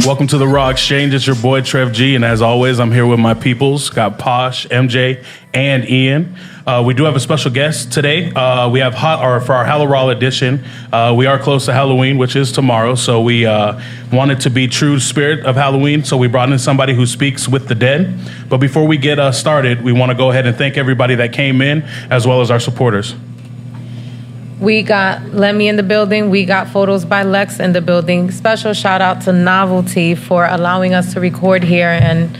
Welcome to TheRawXChange. It's your boy Trev G, and as always, I'm here with my peoples. Got Posh, MJ, and Ian. We do have a special guest today. We have for our Hallow edition. We are close to Halloween, which is tomorrow, so we wanted to be true spirit of Halloween, so we brought in somebody who speaks with the dead. But before we get started, we want to go ahead and thank everybody that came in, as well as our supporters. We got Lemmy in the building. We got Photos by Lex in the building. Special shout out to Novelty for allowing us to record here and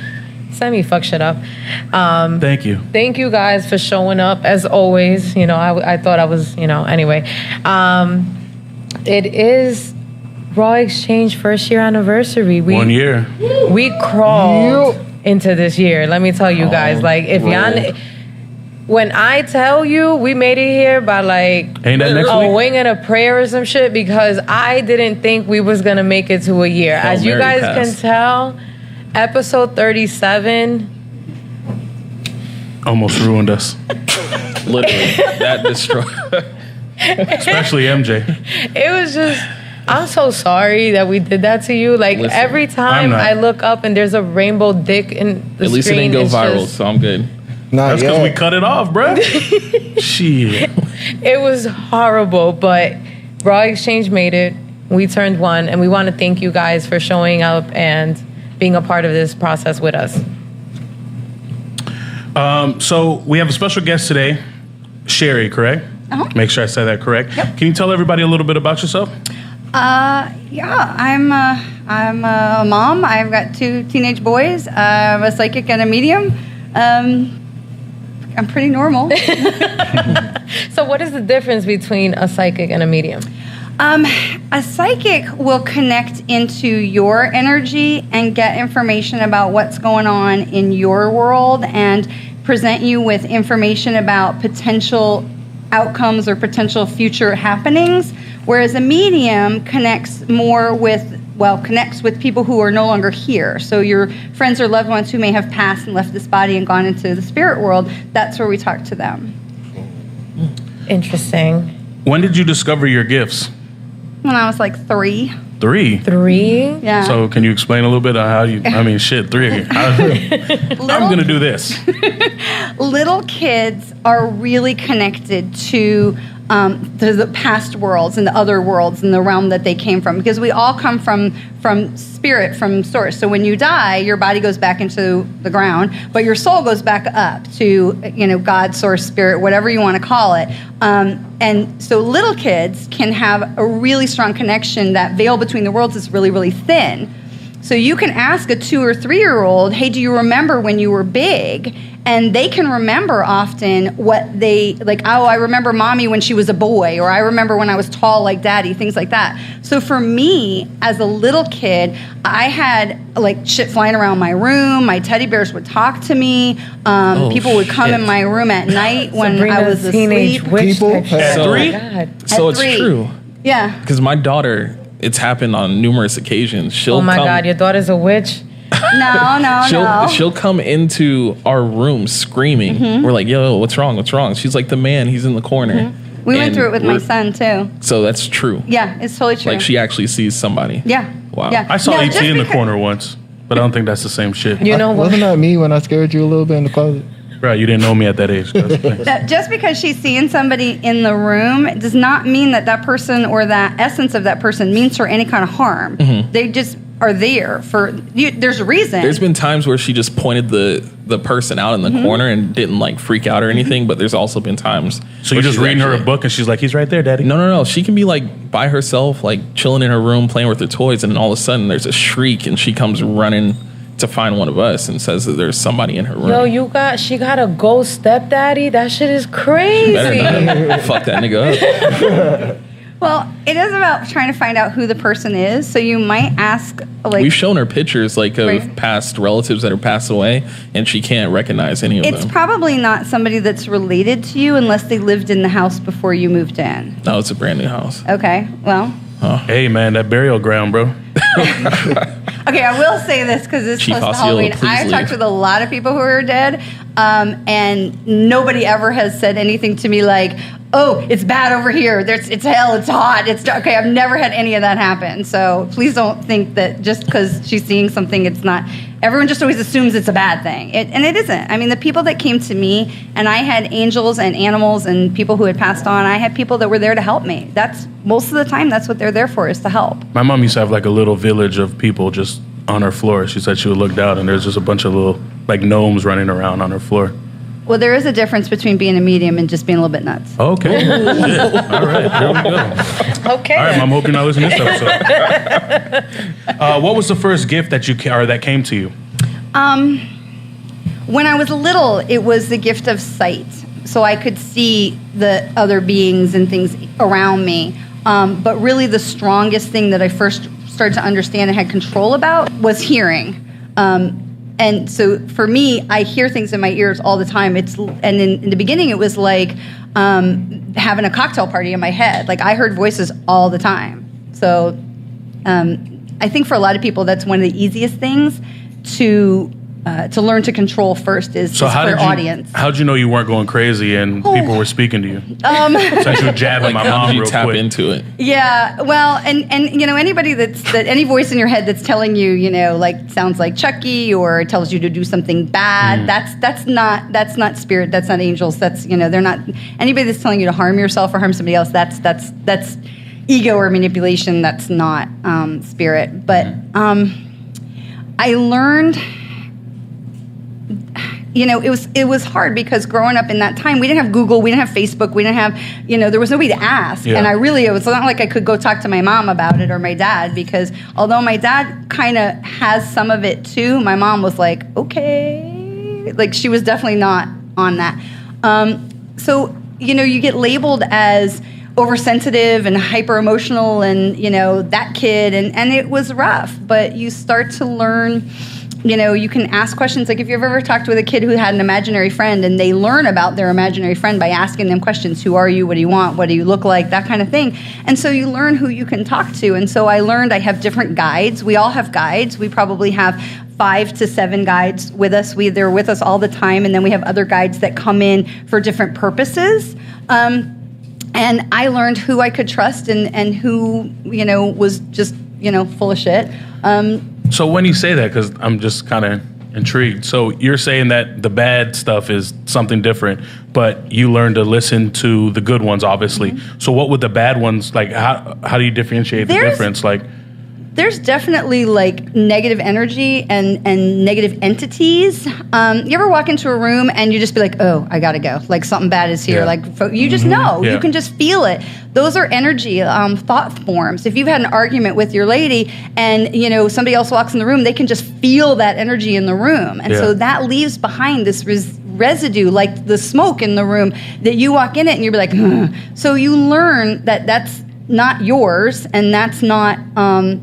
semi fuck shit up. Thank you. Thank you guys for showing up as always. You know, I thought I was, anyway. It is TheRawXChange first year anniversary. 1 year. We crawled into this year. Let me tell you guys. Like, if y'all... When I tell you we made it here by Ain't that next week? A wing and a prayer or some shit, because I didn't think we was going to make it to a year. As you guys can tell, episode 37 almost ruined us. Literally, that destroyed. Especially MJ. It was just, I'm so sorry that we did that to you. Like, listen, every time I look up and there's a rainbow dick in the screen. At least it didn't go viral, so I'm good. That's because we cut it off, bro. Shit. It was horrible, but TheRawXChange made it. We turned one, and we want to thank you guys for showing up and being a part of this process with us. So we have a special guest today, Sherry, correct? Uh-huh. Make sure I said that correct. Yep. Can you tell everybody a little bit about yourself? Yeah, I'm a mom. I've got 2 teenage boys. I'm a psychic and a medium. I'm pretty normal. So what is the difference between a psychic and a medium? A psychic will connect into your energy and get information about what's going on in your world and present you with information about potential outcomes or potential future happenings, whereas a medium connects with people who are no longer here. So your friends or loved ones who may have passed and left this body and gone into the spirit world, that's where we talk to them. Interesting. When did you discover your gifts? When I was like 3. 3? 3? Yeah. So can you explain a little bit on how you, 3. I'm going to do this. Little kids are really connected to the past worlds and the other worlds and the realm that they came from, because we all come from spirit, from source. So when you die, your body goes back into the ground, but your soul goes back up to, God, source, spirit, whatever you want to call it. And so little kids can have a really strong connection. That veil between the worlds is really, really thin. So you can ask a 2 or 3-year-old, hey, do you remember when you were big? And they can remember often what they, I remember mommy when she was a boy, or I remember when I was tall like daddy, things like that. So for me, as a little kid, I had shit flying around my room. My teddy bears would talk to me. People would come in my room at night when I was asleep. People at 3? So it's true. Yeah. Because my daughter, it's happened on numerous occasions. Oh my God, your daughter's a witch? No. She'll come into our room screaming. Mm-hmm. We're like, yo, what's wrong? What's wrong? She's like, the man, he's in the corner. Mm-hmm. We went through it with my son, too. So that's true. Yeah, it's totally true. Like, she actually sees somebody. Yeah. Wow. Yeah. I saw E.T. in the corner once, but I don't think that's the same shit. You know what? Wasn't that me when I scared you a little bit in the closet? Right, you didn't know me at that age. Just because she's seeing somebody in the room does not mean that person or that essence of that person means her any kind of harm. Mm-hmm. They just are there for you. There's a reason. There's been times where she just pointed the person out in the corner and didn't freak out or anything, but there's also been times. So you're just reading her a book and she's like, he's right there, daddy. No. She can be by herself, chilling in her room, playing with her toys, and all of a sudden there's a shriek and she comes running to find one of us and says that there's somebody in her room. Yo, she got a ghost stepdaddy? That shit is crazy. Better not fuck that nigga up. Well, it is about trying to find out who the person is. So you might ask, like, We've shown her pictures like of Right. past relatives that are passed away, and she can't recognize any of it's them. probably not somebody that's related to you unless they lived in the house before you moved in. No, it's a brand new house. Okay, well, Hey, man, that burial ground, bro. okay, I will say this because it's Chief close to Osceola, Halloween. please I've talked leave. with a lot of people who are dead, and nobody ever has said anything to me like, "Oh, it's bad over here. It's hell. It's hot. It's dark." Okay. I've never had any of that happen. So please don't think that just because she's seeing something, it's not. Everyone just always assumes it's a bad thing, and it isn't. I mean, the people that came to me, and I had angels and animals and people who had passed on. I had people that were there to help me. That's most of the time. That's what they're there for, is to help. My mom used to have like a little village of people just on her floor. She said she would look down and there's just a bunch of little like gnomes running around on her floor. Well, there is a difference between being a medium and just being a little bit nuts. Okay. Shit. All right. Here we go. Okay. All right, Mom. Hope you're not listening to this episode. What was the first gift that that came to you? When I was little, it was the gift of sight. So I could see the other beings and things around me. But really the strongest thing that I first started to understand and had control about was hearing. And so for me, I hear things in my ears all the time. And in the beginning, it was like having a cocktail party in my head. Like I heard voices all the time. So I think for a lot of people, that's one of the easiest things to learn to control first is clear audience. How'd you know you weren't going crazy and people were speaking to you? Since you were jabbing my How mom did you real tap quick. into it? Yeah, well, and you know, anybody any voice in your head that's telling you, you know, like sounds like Chucky or tells you to do something bad, that's not spirit, that's not angels, that's, you know, they're not anybody that's telling you to harm yourself or harm somebody else, that's ego or manipulation, that's not spirit. But I learned, you know, it was hard because growing up in that time, we didn't have Google, we didn't have Facebook, we didn't have, you know, there was nobody to ask. Yeah. And it was not like I could go talk to my mom about it or my dad, because although my dad kind of has some of it too, my mom was like, okay. Like she was definitely not on that. So, you know, you get labeled as oversensitive and hyper emotional and, you know, that kid. And it was rough, but you start to learn. You know, you can ask questions. Like if you've ever talked with a kid who had an imaginary friend and they learn about their imaginary friend by asking them questions. Who are you? What do you want? What do you look like? That kind of thing. And so you learn who you can talk to. And so I learned I have different guides. We all have guides. We probably have 5 to 7 guides with us. They're with us all the time. And then we have other guides that come in for different purposes. And I learned who I could trust and who, you know, was just, you know, full of shit. So when you say that, because I'm just kind of intrigued. So you're saying that the bad stuff is something different, but you learn to listen to the good ones, obviously. Mm-hmm. So what would the bad ones, like, how do you differentiate the difference? Like, there's definitely like negative energy and negative entities. You ever walk into a room and you just be like, oh, I gotta go. Like something bad is here. Yeah. Like you just know. Yeah. You can just feel it. Those are energy thought forms. If you've had an argument with your lady and, you know, somebody else walks in the room, they can just feel that energy in the room. And so that leaves behind this residue, like the smoke in the room, that you walk in it and you're like, ugh. So you learn that that's not yours, and that's not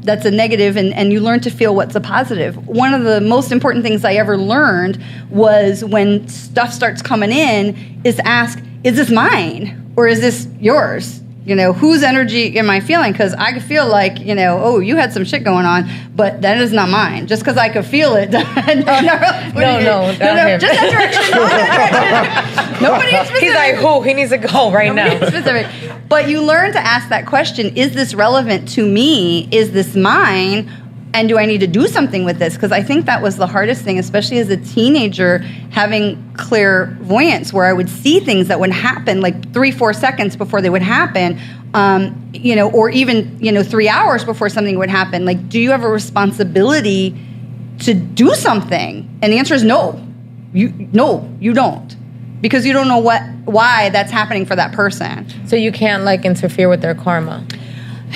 that's a negative, and you learn to feel what's a positive. One of the most important things I ever learned was when stuff starts coming in is ask, is this mine or is this yours? You know, whose energy am I feeling? Because I could feel like, you know, oh, you had some shit going on, but that is not mine. Just because I could feel it. No, just that direction. Nobody is specific. He's like, who? He needs to go right now. Specific. But you learn to ask that question, is this relevant to me? Is this mine? And do I need to do something with this? Because I think that was the hardest thing, especially as a teenager, having clairvoyance, where I would see things that would happen like 3-4 seconds before they would happen, you know, or even, you know, 3 hours before something would happen. Like, do you have a responsibility to do something? And the answer is no. You don't. Because you don't know why that's happening for that person. So you can't like interfere with their karma.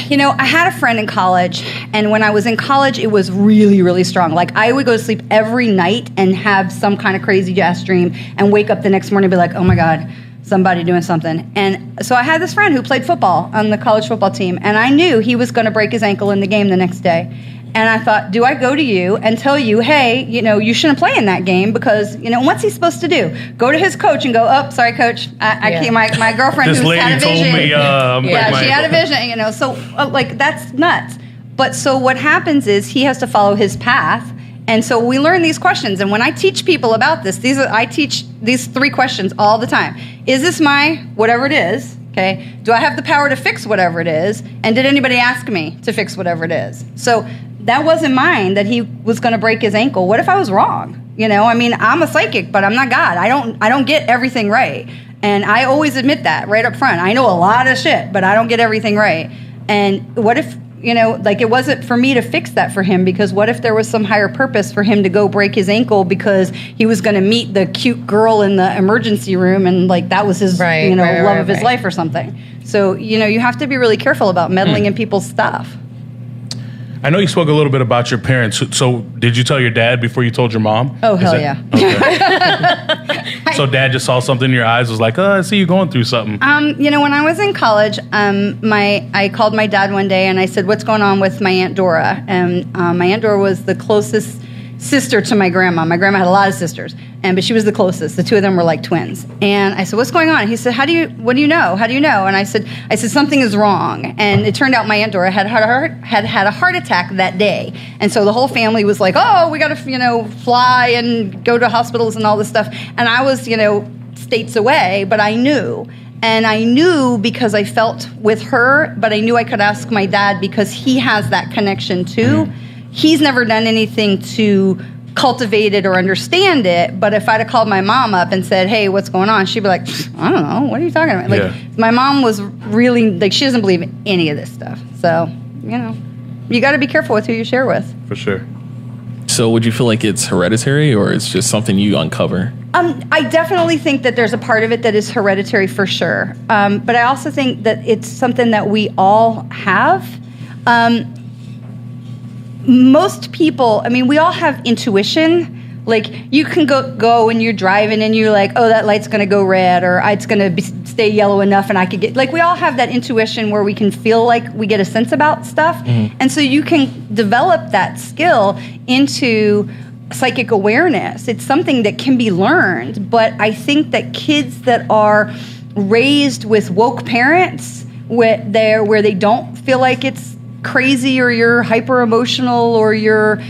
You know, I had a friend in college, and when I was in college, it was really, really strong. Like, I would go to sleep every night and have some kind of crazy ass dream and wake up the next morning and be like, oh my God, somebody doing something. And so I had this friend who played football on the college football team, and I knew he was going to break his ankle in the game the next day. And I thought, do I go to you and tell you, hey, you shouldn't play in that game because, what's he supposed to do? Go to his coach and go, oh, sorry, coach. I can't, my girlfriend This who's lady had a told vision. me, she had a vision, so that's nuts. But so what happens is he has to follow his path. And so we learn these questions. And when I teach people about this, I teach these 3 questions all the time. Is this my whatever it is? Okay. Do I have the power to fix whatever it is? And did anybody ask me to fix whatever it is? So that wasn't mine that he was going to break his ankle. What if I was wrong? I'm a psychic, but I'm not God. I don't get everything right. And I always admit that right up front. I know a lot of shit, but I don't get everything right. And what if, it wasn't for me to fix that for him, because what if there was some higher purpose for him to go break his ankle because he was going to meet the cute girl in the emergency room and that was his, love of his life or something. So, you have to be really careful about meddling in people's stuff. I know you spoke a little bit about your parents. So did you tell your dad before you told your mom? Oh, hell yeah. Okay. So dad just saw something in your eyes, was like, I see you going through something. When I was in college, I called my dad one day and I said, what's going on with my Aunt Dora? And my Aunt Dora was the closest sister to my grandma. My grandma had a lot of sisters, but she was the closest. The 2 of them were like twins. And I said, what's going on? He said, what do you know? How do you know? And I said, something is wrong. And it turned out my Aunt Dora had a heart attack that day. And so the whole family was like, oh, we got to, fly and go to hospitals and all this stuff. And I was, states away, but I knew. And I knew because I felt with her, but I knew I could ask my dad because he has that connection too. He's never done anything to cultivate it or understand it, but if I'd have called my mom up and said, hey, what's going on? She'd be like, I don't know. What are you talking about? My mom was really, she doesn't believe in any of this stuff. So, you got to be careful with who you share with. For sure. So would you feel like it's hereditary or it's just something you uncover? I definitely think that there's a part of it that is hereditary for sure. But I also think that it's something that we all have. Most people, we all have intuition. Like, you can go and you're driving and you're like, oh, that light's going to go red, or it's going to stay yellow enough and I could get... we all have that intuition where we can feel like we get a sense about stuff. Mm-hmm. And so you can develop that skill into psychic awareness. It's something that can be learned. But I think that kids that are raised with woke parents, where they don't feel like it's crazy or you're hyper emotional or you're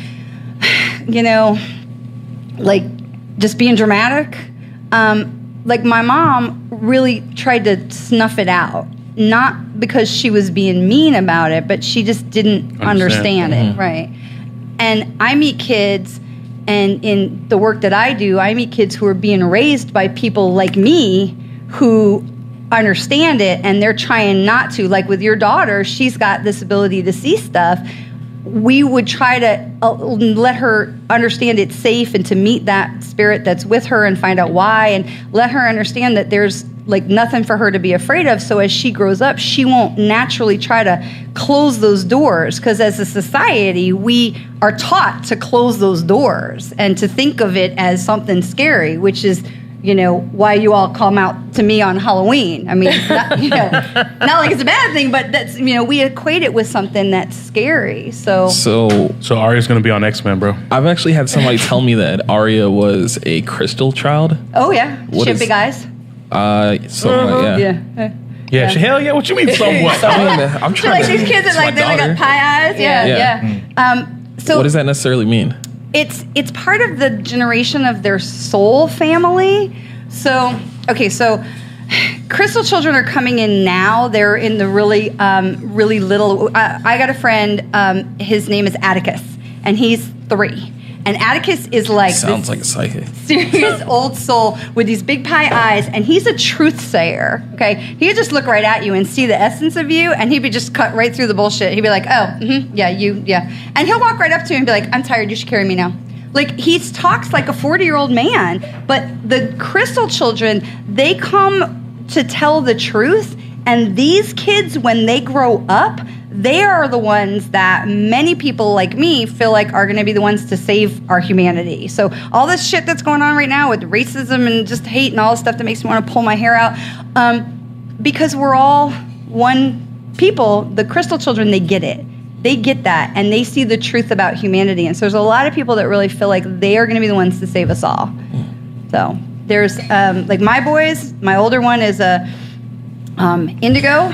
just being dramatic, my mom really tried to snuff it out, not because she was being mean about it, but she just didn't understand it. Right. And I meet kids, and in the work that I do, I meet kids who are being raised by people like me who understand it, and they're trying not to. Like with your daughter, she's got this ability to see stuff. We would try to let her understand it's safe and to meet that spirit that's with her and find out why, and let her understand that there's nothing for her to be afraid of. So as she grows up, she won't naturally try to close those doors, because as a society, we are taught to close those doors and to think of it as something scary, which is why you all come out to me on Halloween. Not like it's a bad thing, but that's, we equate it with something that's scary. So Arya's going to be on X-Men, bro. I've actually had somebody tell me that Arya was a crystal child. Oh, yeah. She had big eyes. Yeah. Hell yeah. What you mean somewhat? I'm trying to... these kids are they got pie eyes. Yeah. So what does that necessarily mean? It's part of the generation of their soul family. So crystal children are coming in now. They're in the really little. I got a friend. His name is Atticus, and he's 3. And Atticus is sounds like a psychic, serious old soul with these big pie eyes, and he's a truth sayer. Okay, he would just look right at you and see the essence of you, and he'd be just cut right through the bullshit. He'd be like, "Oh, yeah, you, yeah," and he'll walk right up to you and be like, "I'm tired. You should carry me now." He talks like a 40-year-old man. But the crystal children, they come to tell the truth, and these kids, when they grow up, they are the ones that many people like me feel like are going to be the ones to save our humanity. So all this shit that's going on right now with racism and just hate and all this stuff that makes me want to pull my hair out, because we're all one people, the crystal children, they get it. They get that, and they see the truth about humanity. And so there's a lot of people that really feel like they are going to be the ones to save us all. So there's, like my boys, my older one is a indigo,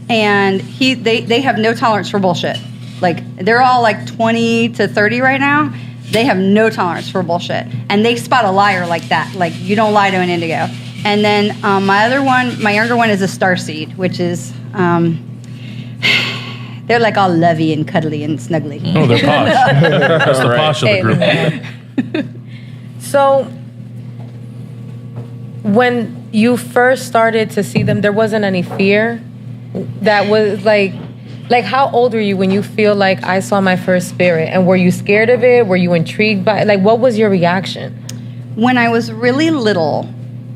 and they have no tolerance for bullshit. Like, they're all like 20 to 30 right now. They have no tolerance for bullshit. And they spot a liar like that. Like, you don't lie to an indigo. And then my other one, my younger one is a starseed, which is... they're like all lovey and cuddly and snuggly. Oh, they're posh. That's the posh of the group. So, when you first started to see them, there wasn't any fear? That was like how old were you when you feel like I saw my first spirit? And were you scared of it? Were you intrigued by it? Like, what was your reaction? When I was really little,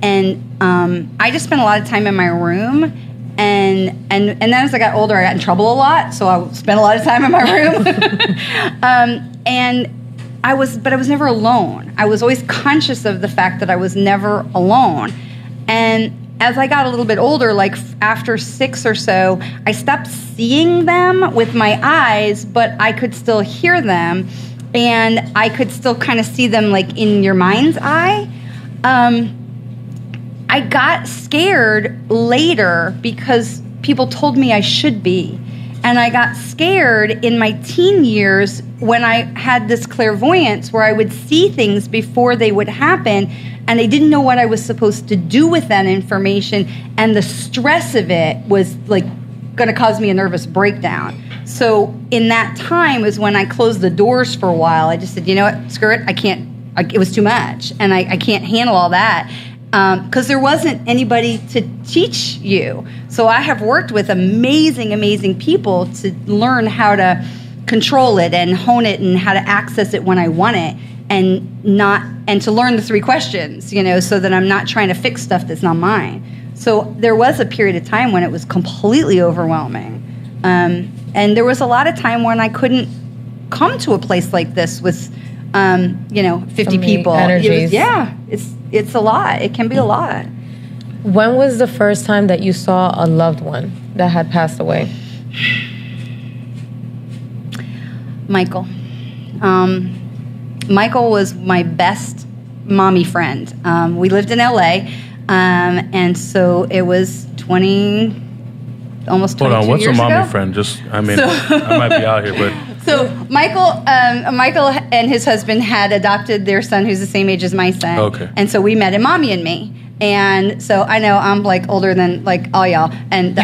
and I just spent a lot of time in my room. And then as I got older, I got in trouble a lot, so I spent a lot of time in my room. But I was never alone. I was always conscious of the fact that I was never alone. And as I got a little bit older, like after 6 or so, I stopped seeing them with my eyes, but I could still hear them, and I could still kind of see them like in your mind's eye. I got scared later because people told me I should be. And I got scared in my teen years when I had this clairvoyance where I would see things before they would happen, and I didn't know what I was supposed to do with that information, and the stress of it was like going to cause me a nervous breakdown. So in that time is when I closed the doors for a while. I just said, you know what, screw it, it was too much, and I can't handle all that. Because there wasn't anybody to teach you. So I have worked with amazing, amazing people to learn how to control it and hone it and how to access it when I want it, and to learn the 3 questions, so that I'm not trying to fix stuff that's not mine. So there was a period of time when it was completely overwhelming. And there was a lot of time when I couldn't come to a place like this with 50 people. Energies. It's a lot. It can be a lot. When was the first time that you saw a loved one that had passed away? Michael. Michael was my best mommy friend. We lived in LA, and so it was almost 22 years ago. Hold on, what's a mommy friend? I might be out here, but... So Michael and his husband had adopted their son, who's the same age as my son. Okay. And so we met in Mommy and Me. And so I know I'm like older than like all y'all, and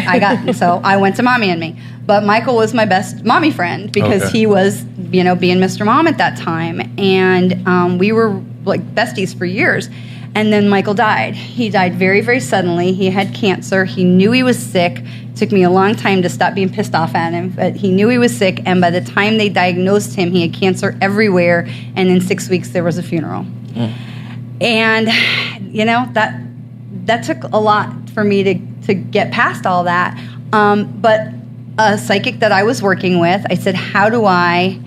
so I went to Mommy and Me. But Michael was my best mommy friend because he was, being Mr. Mom at that time, and we were like besties for years. And then Michael died. He died very, very suddenly. He had cancer. He knew he was sick. It took me a long time to stop being pissed off at him, but he knew he was sick, and by the time they diagnosed him, he had cancer everywhere, and in 6 weeks there was a funeral. And, that took a lot for me to get past all that. But a psychic that I was working with, I said, how do I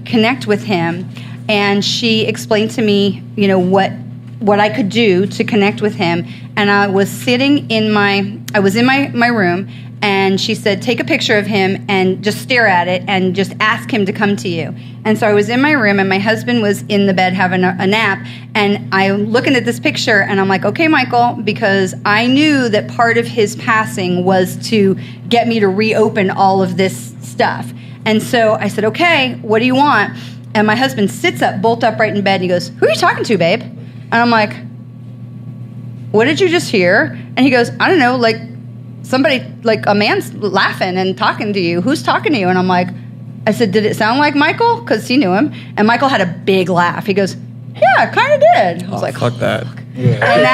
connect with him? And she explained to me, what I could do to connect with him. And I was in my room, and she said, take a picture of him and just stare at it and just ask him to come to you. And so I was in my room, and my husband was in the bed having a nap, and I'm looking at this picture, and I'm like, okay, Michael, because I knew that part of his passing was to get me to reopen all of this stuff. And so I said, okay, what do you want? And my husband sits up, bolt upright in bed, and he goes, who are you talking to, babe? And I'm like, what did you just hear? And he goes, I don't know, like somebody, like a man's laughing and talking to you. Who's talking to you? And I'm like, I said, did it sound like Michael? Because he knew him. And Michael had a big laugh. He goes, yeah, it kind of did. I was like, fuck that. And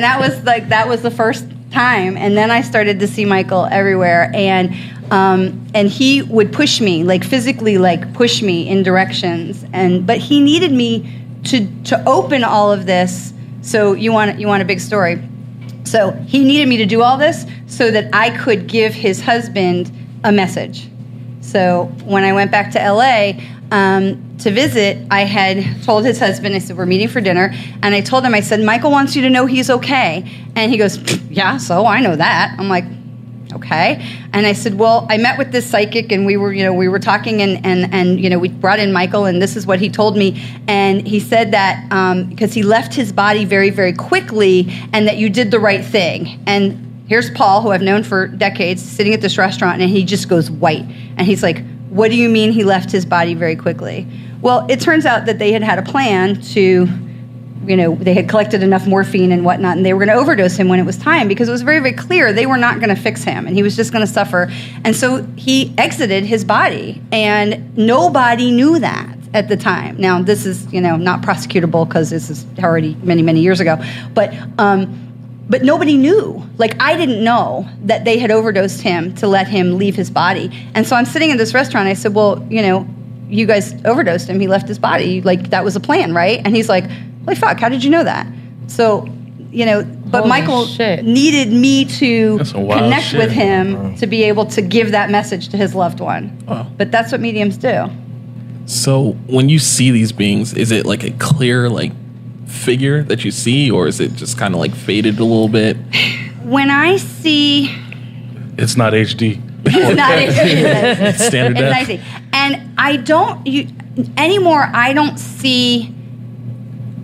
that was the first time. And then I started to see Michael everywhere. And he would push me, like physically, like push me in directions. But he needed me to open all of this. So you want a big story. So he needed me to do all this so that I could give his husband a message. So when I went back to LA to visit, I had told his husband, I said, we're meeting for dinner. And I told him, I said, Michael wants you to know he's okay. And he goes, yeah, so I know that. I'm like, okay. And I said, well, I met with this psychic and we were talking and we brought in Michael and this is what he told me. And he said that because he left his body very, very quickly and that you did the right thing. And here's Paul, who I've known for decades, sitting at this restaurant and he just goes white. And he's like, what do you mean he left his body very quickly? Well, it turns out that they had a plan to, they had collected enough morphine and whatnot, and they were going to overdose him when it was time because it was very, very clear they were not going to fix him, and he was just going to suffer. And so he exited his body, and nobody knew that at the time. Now, this is, not prosecutable because this is already many, many years ago, but nobody knew. Like, I didn't know that they had overdosed him to let him leave his body. And so I'm sitting in this restaurant, I said, well, you guys overdosed him, he left his body, like, that was a plan, right? And he's like, holy fuck, how did you know that? So, but Holy Michael shit. needed me to That's some wild connect shit. with him to be able to give that message to his loved one. Wow. But that's what mediums do. So when you see these beings, is it like a clear figure that you see, or is it just kind of faded a little bit? When I see... It's not HD. It's not It's standard It's def. nice. And I don't anymore. I don't see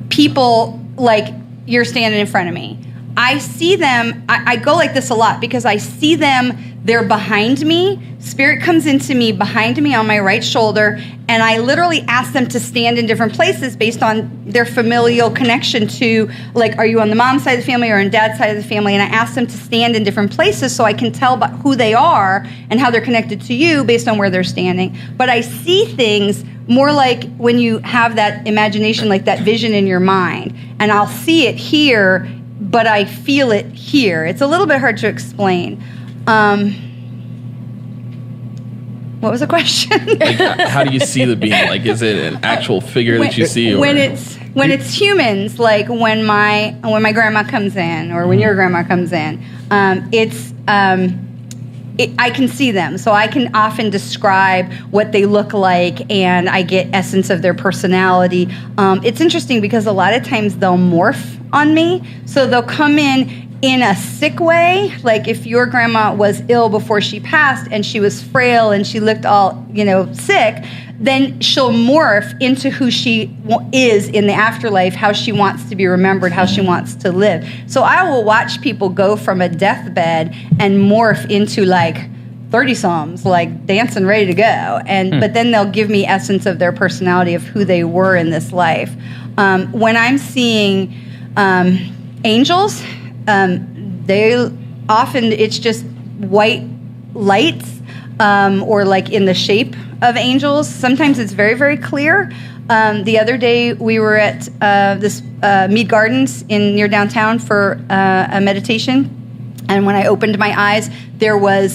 people like you're standing in front of me. I see them. I go like this a lot because I see them. They're behind me. Spirit comes into me behind me on my right shoulder, and I literally ask them to stand in different places based on their familial connection to, are you on the mom's side of the family or on dad's side of the family? And I ask them to stand in different places so I can tell about who they are and how they're connected to you based on where they're standing. But I see things more like when you have that imagination, like that vision in your mind, and I'll see it here, but I feel it here. It's a little bit hard to explain. What was the question? How do you see the being? Is it an actual figure that you see? When it's humans, like when my grandma comes in, or when your grandma comes in, I can see them, so I can often describe what they look like, and I get essence of their personality. It's interesting because a lot of times they'll morph on me, so they'll come in a sick way. Like if your grandma was ill before she passed and she was frail and she looked all, sick, then she'll morph into who she is in the afterlife, how she wants to be remembered, how she wants to live. So I will watch people go from a deathbed and morph into 30-somethings, dancing ready to go. But then they'll give me essence of their personality, of who they were in this life. When I'm seeing angels, they often, it's just white lights, or in the shape of angels. Sometimes it's very, very clear. The other day we were at this Mead Gardens near downtown for a meditation, and when I opened my eyes, there were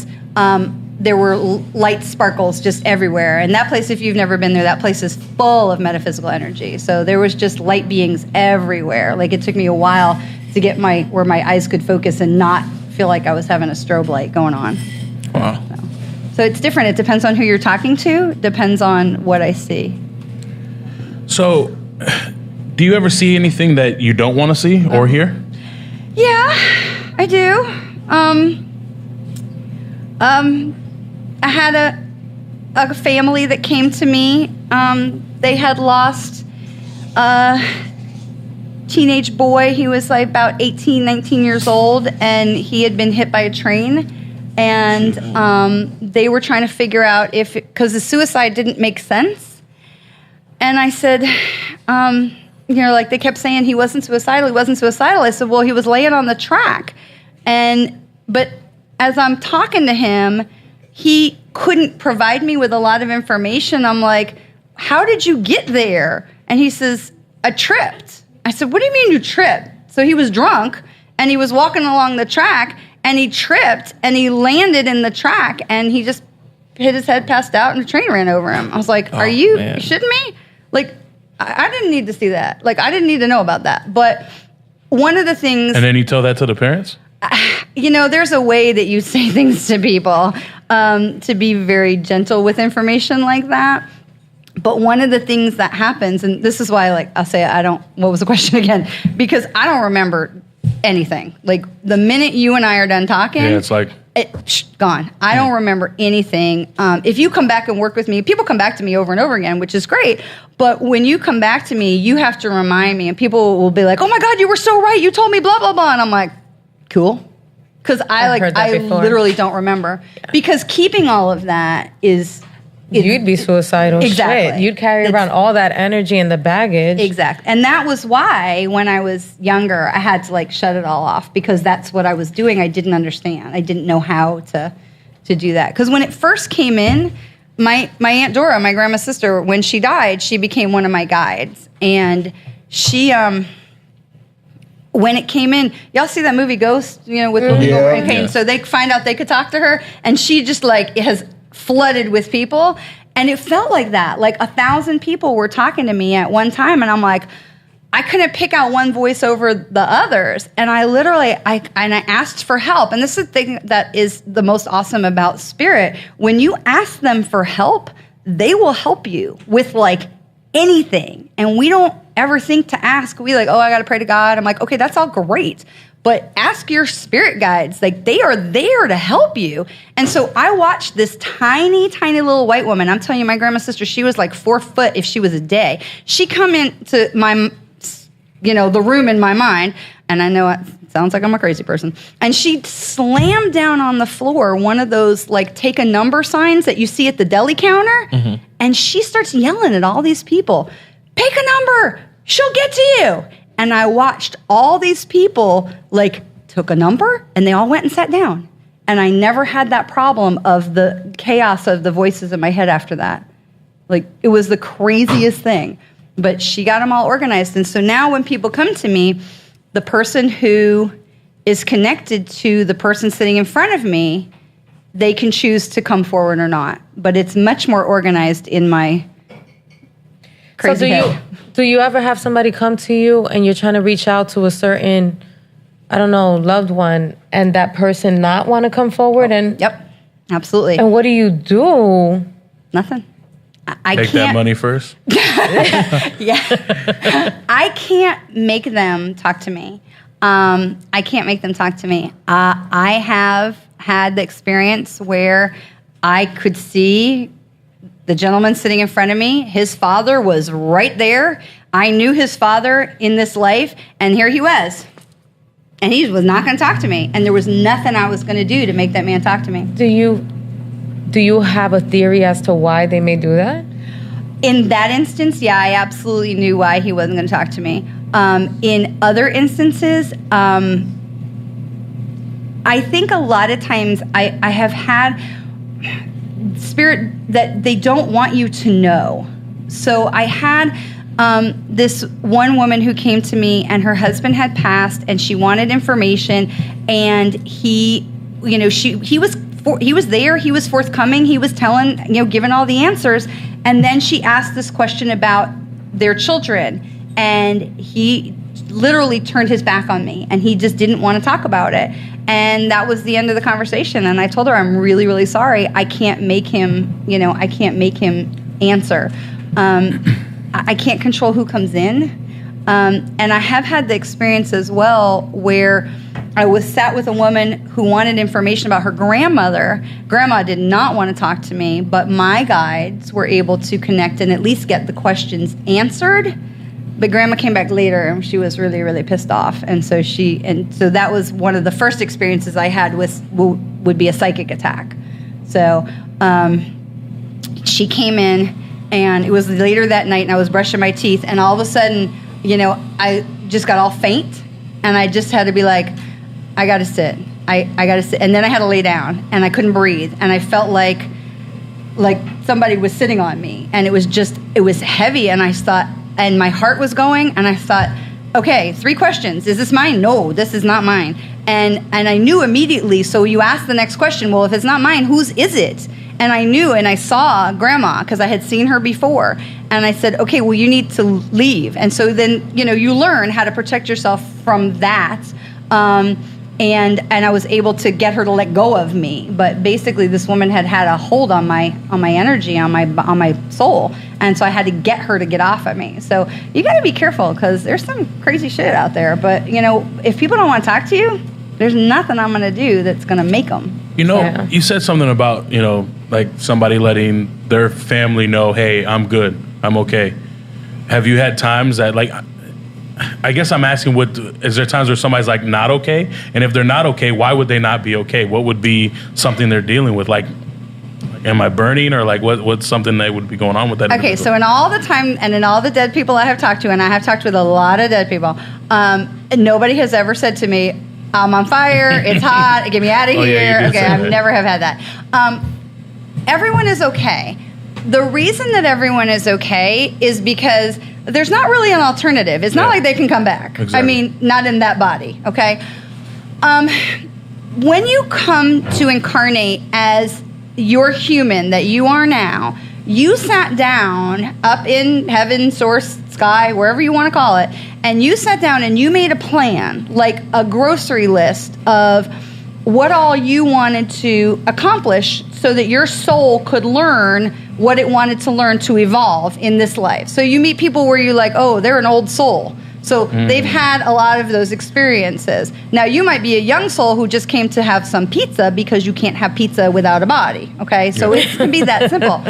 light sparkles just everywhere. And that place, if you've never been there, that place is full of metaphysical energy. So there was just light beings everywhere. It took me a while to get where my eyes could focus and not feel like I was having a strobe light going on. Wow. So it's different. It depends on who you're talking to. Depends on what I see. So, do you ever see anything that you don't want to see or hear? Yeah, I do. I had a family that came to me. They had lost a teenage boy. He was about 18, 19 years old, and he had been hit by a train. And they were trying to figure out because the suicide didn't make sense. And I said, they kept saying he wasn't suicidal. I said, well, he was laying on the track. But as I'm talking to him, he couldn't provide me with a lot of information. I'm like, how did you get there? And he says, I tripped. I said, what do you mean you tripped? So he was drunk, and he was walking along the track, and he tripped, and he landed in the track, and he just hit his head, passed out, and the train ran over him. I was like, are you shitting me? I didn't need to see that. I didn't need to know about that. But one of the things... And then you tell that to the parents? There's a way that you say things to people to be very gentle with information like that. But one of the things that happens, and this is why, like, I'll say what was the question again? Because I don't remember anything. Like, the minute you and I are done talking, it's like... gone. I don't remember anything. If you come back and work with me, people come back to me over and over again, which is great. But when you come back to me, you have to remind me, and people will be like, "Oh my God, you were so right. You told me blah blah blah," and I'm like, "Cool," because I literally don't remember. Yeah. Because keeping all of that you'd be suicidal. Exactly. Shit. You'd carry around all that energy and the baggage. Exactly. And that was why when I was younger, I had to like shut it all off, because that's what I was doing. I didn't understand. I didn't know how to do that. Because when it first came in, my Aunt Dora, my grandma's sister, when she died, she became one of my guides. And she, when it came in, y'all see that movie Ghost, with Lily Goldberg and Kane? Yeah. So they find out they could talk to her, and she just like has flooded with people, and it felt like that. Like 1,000 people were talking to me at one time, and I'm like, I couldn't pick out one voice over the others. And I literally, I asked for help. And this is the thing that is the most awesome about spirit. When you ask them for help, they will help you with like anything. And we don't ever think to ask. We like, oh, I got to pray to God. I'm like, okay, that's all great. But ask your spirit guides. Like, they are there to help you. And so I watched this tiny, tiny little white woman. I'm telling you, my grandma's sister, she was like 4 foot if she was a day. She come into my, the room in my mind, and I know it sounds like I'm a crazy person, and she slammed down on the floor one of those like take a number signs that you see at the deli counter, and she starts yelling at all these people, pick a number, she'll get to you. And I watched all these people, like, took a number, and they all went and sat down. And I never had that problem of the chaos of the voices in my head after that. Like, it was the craziest thing. But she got them all organized. And so now when people come to me, the person who is connected to the person sitting in front of me, they can choose to come forward or not. But it's much more organized in my crazy head. Do you ever have somebody come to you and you're trying to reach out to a certain, I don't know, loved one, and that person not want to come forward? And yep, absolutely. And what do you do? Nothing. I Take that money first. Yeah. I can't make them talk to me. I can't make them talk to me. I have had the experience where I could see the gentleman sitting in front of me, his father was right there. I knew his father in this life, and here he was. And he was not going to talk to me. And there was nothing I was going to do to make that man talk to me. Do you have a theory as to why they may do that? In that instance, yeah, I absolutely knew why he wasn't going to talk to me. In other instances, I think a lot of times I have had spirit that they don't want you to know. So I had this one woman who came to me, and her husband had passed, and she wanted information, and he was there, he was forthcoming, he was telling, giving all the answers, and then she asked this question about their children, and he literally turned his back on me, and he just didn't want to talk about it. And that was the end of the conversation. And I told her, I'm really, really sorry. I can't make him, answer. I can't control who comes in. And I have had the experience as well where I was sat with a woman who wanted information about her grandmother. Grandma did not want to talk to me, but my guides were able to connect and at least get the questions answered. But Grandma came back later, and she was really, really pissed off. And so that was one of the first experiences I had would be a psychic attack. So she came in, and it was later that night, and I was brushing my teeth, and all of a sudden, I just got all faint, and I just had to be like, I got to sit. I got to sit. And then I had to lay down, and I couldn't breathe, and I felt like somebody was sitting on me, and it was heavy, and I thought, and my heart was going, and I thought, okay, 3 questions. Is this mine? No, this is not mine. And I knew immediately, so you ask the next question, well, if it's not mine, whose is it? And I knew, and I saw Grandma, because I had seen her before. And I said, okay, well, you need to leave. And so then, you learn how to protect yourself from that. and I was able to get her to let go of me. But basically, this woman had a hold on my energy, on my soul, and so I had to get her to get off of me. So you got to be careful, because there's some crazy shit out there. But if people don't want to talk to you, there's nothing I'm going to do that's going to make them. You said something about like somebody letting their family know, hey, I'm good, I'm okay. Have you had times that, like, I guess I'm asking, is there times where somebody's like not okay? And if they're not okay, why would they not be okay? What would be something they're dealing with? Like, am I burning, or like what's something that would be going on with that? Okay, so in all the time and in all the dead people I have talked to, and I have talked with a lot of dead people, nobody has ever said to me, I'm on fire, it's hot, get me out of here. Yeah, okay, I never have had that. Everyone is okay. The reason that everyone is okay is because there's not really an alternative. It's not like they can come back. Exactly. I mean, not in that body, okay? When you come to incarnate as your human that you are now, you sat down up in heaven, source, sky, wherever you want to call it, and you sat down and you made a plan, like a grocery list of what all you wanted to accomplish so that your soul could learn what it wanted to learn to evolve in this life. So you meet people where you're like, oh, they're an old soul. So they've had a lot of those experiences. Now, you might be a young soul who just came to have some pizza because you can't have pizza without a body, okay? So it can be that simple.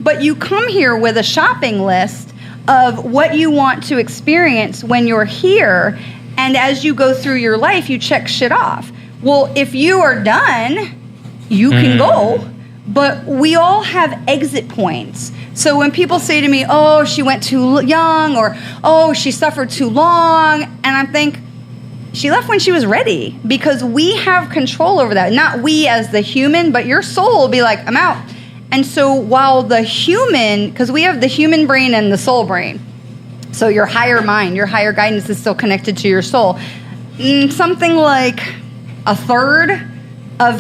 But you come here with a shopping list of what you want to experience when you're here, and as you go through your life, you check shit off. Well, if you are done, you can go, but we all have exit points. So when people say to me, oh, she went too young, or oh, she suffered too long, and I think she left when she was ready, because we have control over that. Not we as the human, but your soul will be like, I'm out. And so while the human, because we have the human brain and the soul brain, so your higher mind, your higher guidance is still connected to your soul. Something like a third of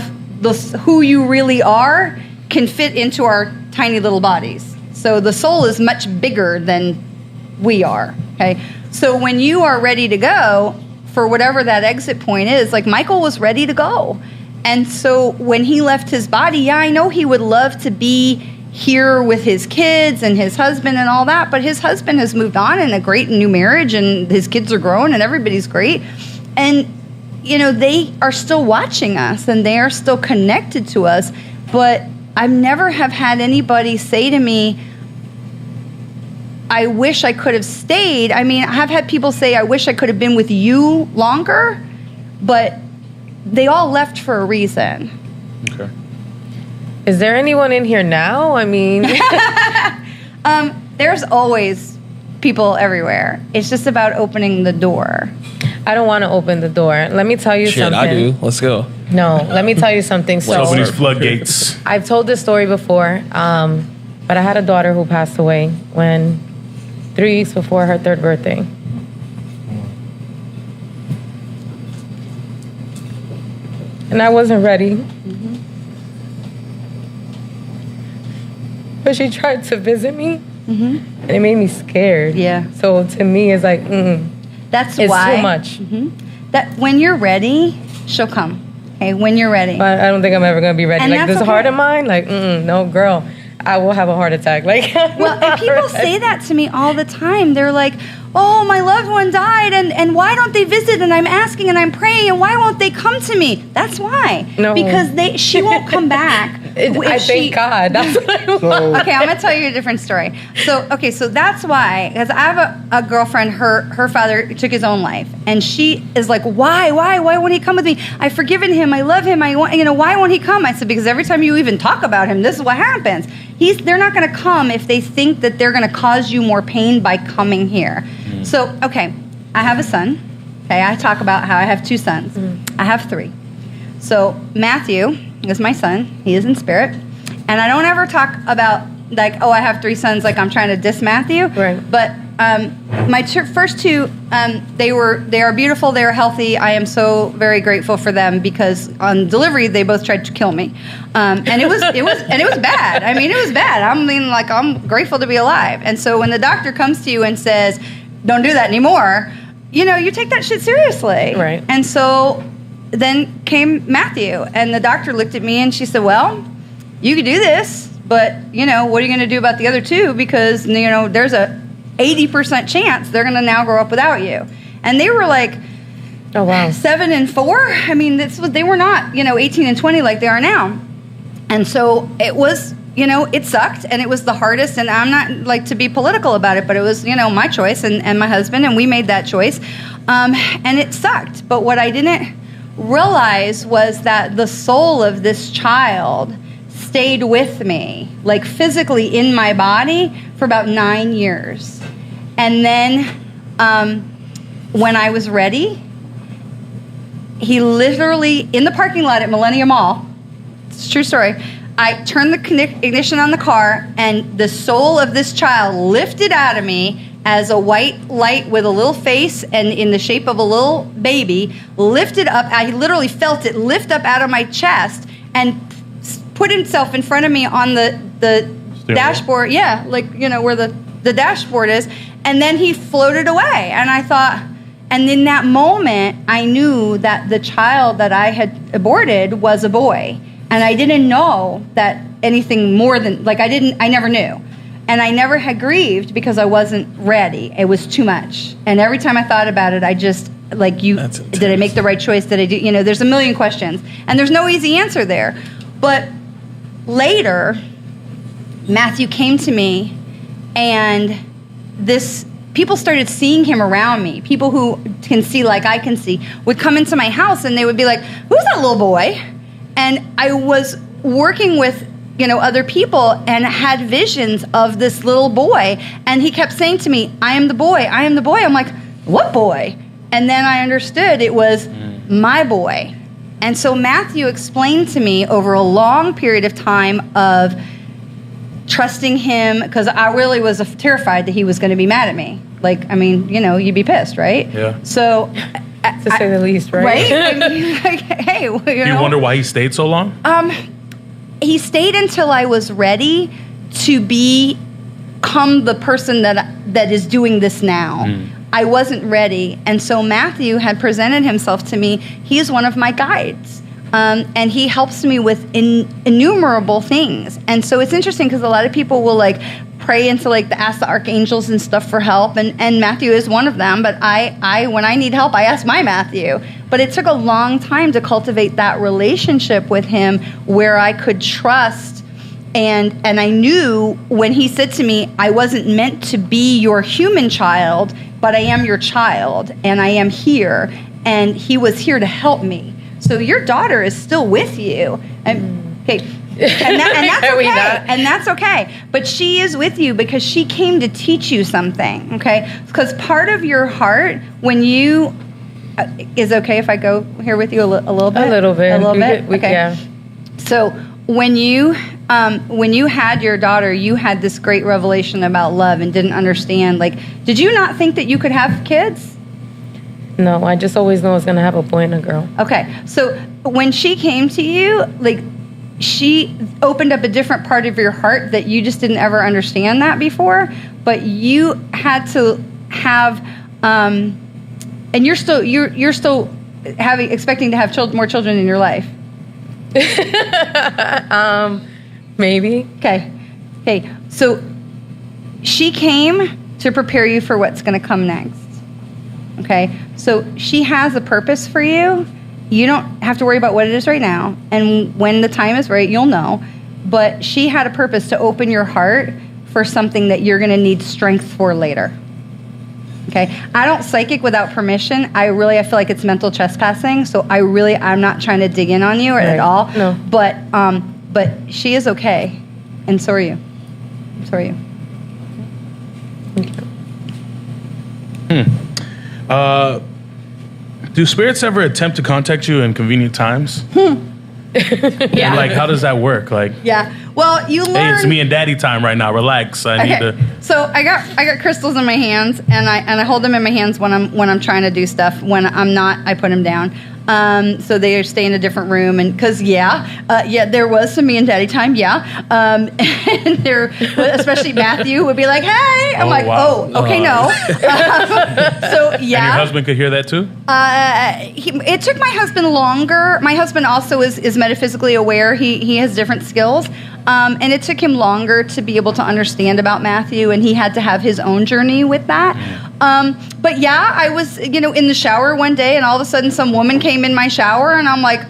who you really are can fit into our tiny little bodies. So the soul is much bigger than we are, okay? So when you are ready to go, for whatever that exit point is, like Michael was ready to go. And so when he left his body, yeah, I know he would love to be here with his kids and his husband and all that, but his husband has moved on in a great new marriage, and his kids are grown and everybody's great. And, they are still watching us and they are still connected to us, but I've never have had anybody say to me, I wish I could have stayed. I mean, I have had people say, I wish I could have been with you longer, but they all left for a reason. Okay. Is there anyone in here now? I mean, there's always people everywhere. It's just about opening the door. I don't want to open the door. Let me tell you something. I do. Let's go. No, let me tell you something. Let's open these floodgates. I've told this story before, but I had a daughter who passed away 3 weeks before her 3rd birthday. And I wasn't ready. But she tried to visit me, and it made me scared. Yeah. So to me, it's like, That's it's why. too much. That when you're ready, she'll come. Okay, when you're ready. But I don't think I'm ever gonna be ready. And like that's this okay. heart of mine, like, no, girl, I will have a heart attack. Like, Well, and people say that to me all the time. They're like, oh, my loved one died, and why don't they visit? And I'm asking and I'm praying, and why won't they come to me? That's why. No. Because she won't come back. I thank God. That's what I want. So Okay, I'm gonna tell you a different story. So that's why, because I have a girlfriend. Her father took his own life, and she is like, why won't he come with me? I've forgiven him. I love him. Why won't he come? I said, because every time you even talk about him, this is what happens. They're not gonna come if they think that they're gonna cause you more pain by coming here. So, okay, I have a son. Okay, I talk about how I have 2 sons. I have 3. So Matthew is my son. He is in spirit. And I don't ever talk about, like, oh, I have 3 sons, like I'm trying to diss Matthew. Right. But my first 2, they are beautiful. They are healthy. I am so very grateful for them, because on delivery they both tried to kill me, and it was bad. I mean, it was bad. I'm grateful to be alive. And so when the doctor comes to you and says, "Don't do that anymore," you take that shit seriously. Right. And so then came Matthew, and the doctor looked at me and she said, well, you could do this, but, what are you going to do about the other two? Because, there's a 80% chance they're going to now grow up without you. And they were like, Oh, wow. 7 and 4. I mean, they were not, 18 and 20 like they are now. And so it was, it sucked, and it was the hardest. And I'm not like to be political about it, but it was, my choice and my husband, and we made that choice. And it sucked. But what I didn't realize was that the soul of this child stayed with me, like physically in my body, for about 9 years. And then when I was ready, he literally, in the parking lot at Millennium Mall, it's a true story, I turned the ignition on the car, and the soul of this child lifted out of me as a white light with a little face and in the shape of a little baby, lifted up. I literally felt it lift up out of my chest and put himself in front of me on the dashboard. Yeah, like, where the dashboard is. And then he floated away. And I thought, and in that moment, I knew that the child that I had aborted was a boy. And I didn't know that anything more than, I never knew. And I never had grieved because I wasn't ready. It was too much. And every time I thought about it, I just, did I make the right choice? Did I do, there's a million questions. And there's no easy answer there. But later, Matthew came to me, and people started seeing him around me. People who can see like I can see would come into my house, and they would be like, who's that little boy? And I was working with, other people and had visions of this little boy. And he kept saying to me, I am the boy, I am the boy. I'm like, what boy? And then I understood it was my boy. And so Matthew explained to me over a long period of time of trusting him, because I really was terrified that he was going to be mad at me. You'd be pissed, right? Yeah. So, to say the least, right? Right? I mean, hey, Do you wonder why he stayed so long? He stayed until I was ready to become the person that is doing this now. I wasn't ready. And so Matthew had presented himself to me. He is one of my guides. And he helps me with innumerable things. And so it's interesting because a lot of people will pray into ask the archangels and stuff for help. And Matthew is one of them. But I when I need help, I ask my Matthew. But it took a long time to cultivate that relationship with him where I could trust. And I knew when he said to me, I wasn't meant to be your human child, but I am your child, and I am here. And he was here to help me. So your daughter is still with you. Okay. And that's okay. And that's okay. But she is with you because she came to teach you something. Okay. Because part of your heart, when you, is it okay if I go here with you a little bit? A little bit. Okay. Yeah. So when you had your daughter, you had this great revelation about love and didn't understand. Did you not think that you could have kids? No, I just always know I was going to have a boy and a girl. Okay. So when she came to you, she opened up a different part of your heart that you just didn't ever understand that before, but you had to have, and you're still expecting to have more children in your life. Maybe. Okay. So she came to prepare you for what's going to come next. Okay. So she has a purpose for you. You don't have to worry about what it is right now. And when the time is right, you'll know. But she had a purpose to open your heart for something that you're going to need strength for later. Okay? I don't psychic without permission. I feel like it's mental trespassing. So I'm not trying to dig in on you at all. No. But she is okay. And so are you. So are you. Thank you. Do spirits ever attempt to contact you in convenient times? Yeah. And, how does that work? Yeah. Well, you learn. Hey, it's me and daddy time right now. Relax. I need to. So I got crystals in my hands, and I hold them in my hands when I'm trying to do stuff. When I'm not, I put them down. So they stay in a different room. And because, there was some me and daddy time, and there, especially Matthew would be like, hey. I'm okay, no. And your husband could hear that too? It took my husband longer. My husband also is metaphysically aware. He has different skills. And it took him longer to be able to understand about Matthew, and he had to have his own journey with that. But I was, in the shower one day, and all of a sudden some woman came in my shower, and I'm like,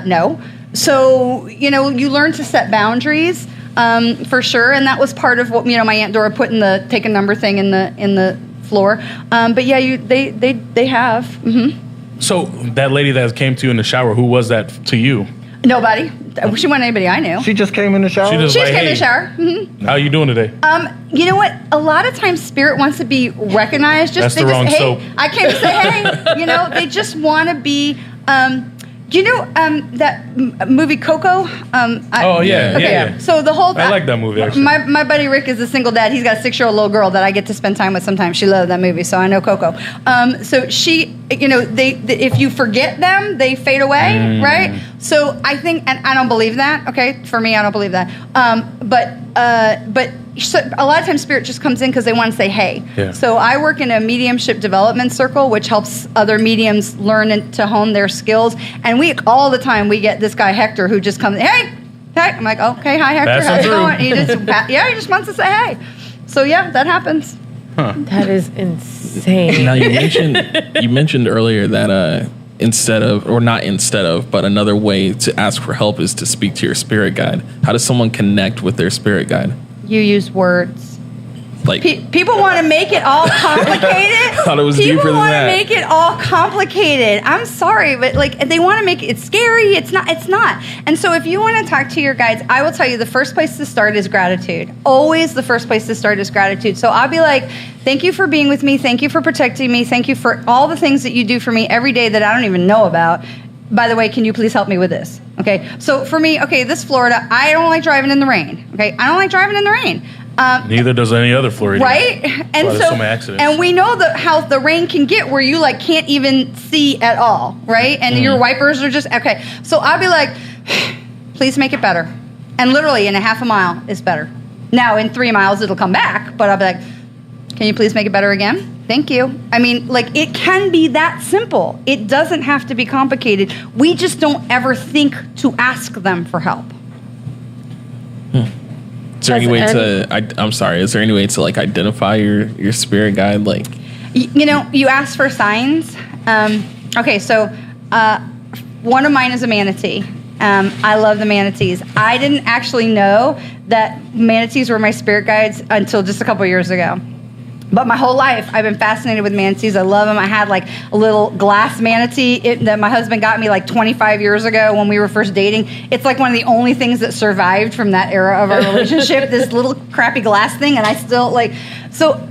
no. So, you learn to set boundaries, for sure. And that was part of what, my Aunt Dora put in the take a number thing in the floor. But they have. Mm-hmm. So that lady that came to you in the shower, who was that to you? Nobody. She wasn't anybody I knew. She just came in the shower? She just came in the shower. Mm-hmm. How you doing today? You know what? A lot of times spirit wants to be recognized. That's the wrong soap. I came to say, hey. They just want to be... that movie Coco? Yeah. So the whole... I like that movie, actually. My buddy Rick is a single dad. He's got a 6-year-old little girl that I get to spend time with sometimes. She loved that movie, so I know Coco. So she, if you forget them, they fade away, right? So I think, and I don't believe that, okay? For me, I don't believe that. But so a lot of times spirit just comes in because they want to say, hey. Yeah. So I work in a mediumship development circle, which helps other mediums learn and to hone their skills. And all the time we get this guy Hector who just comes, hey. I'm like, okay, hi Hector, how's it going? He just wants to say hey. So that happens. Huh. That is insane. Now you mentioned earlier that but another way to ask for help is to speak to your spirit guide. How does someone connect with their spirit guide? You use words. Like people want to make it all complicated. Thought it was deeper than that. People want to make it all complicated. I'm sorry, but they want to make it scary. It's not. And so if you want to talk to your guides, I will tell you the first place to start is gratitude. Always the first place to start is gratitude. So I'll be like, thank you for being with me. Thank you for protecting me. Thank you for all the things that you do for me every day that I don't even know about. By the way, can you please help me with this? Okay. So for me, this Florida, I don't like driving in the rain. Okay. I don't like driving in the rain. Neither does any other Florida. Right? And so many accidents. And we know how the rain can get where you can't even see at all, right? And your wipers are just okay. So I'll be like, please make it better. And literally in a half a mile is better. Now in 3 miles it'll come back, but I'll be like, can you please make it better again? Thank you. I mean, it can be that simple. It doesn't have to be complicated. We just don't ever think to ask them for help. Is there any way is there any way to identify your spirit guide? You ask for signs. So one of mine is a manatee. I love the manatees. I didn't actually know that manatees were my spirit guides until just a couple years ago. But my whole life, I've been fascinated with manatees. I love them. I had a little glass manatee that my husband got me 25 years ago when we were first dating. It's one of the only things that survived from that era of our relationship, this little crappy glass thing. And I still so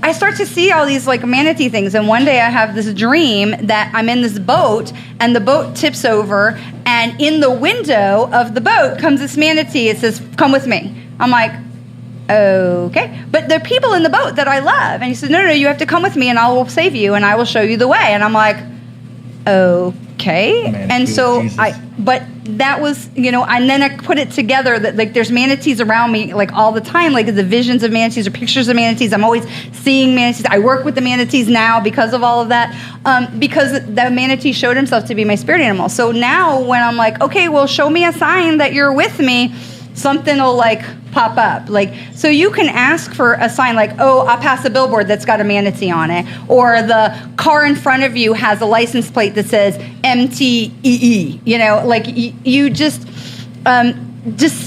I start to see all these manatee things. And one day I have this dream that I'm in this boat and the boat tips over. And in the window of the boat comes this manatee. It says, come with me. I'm like, okay, but there are people in the boat that I love. And he says, no, you have to come with me and I will save you and I will show you the way. And I'm like, okay. And so but that was, and then I put it together that there's manatees around me all the time, the visions of manatees or pictures of manatees. I'm always seeing manatees. I work with the manatees now because of all of that, because the manatee showed himself to be my spirit animal. So now when I'm like, okay, well, show me a sign that you're with me, something will pop up. So you can ask for a sign I'll pass a billboard that's got a manatee on it, or the car in front of you has a license plate that says MTEE. You just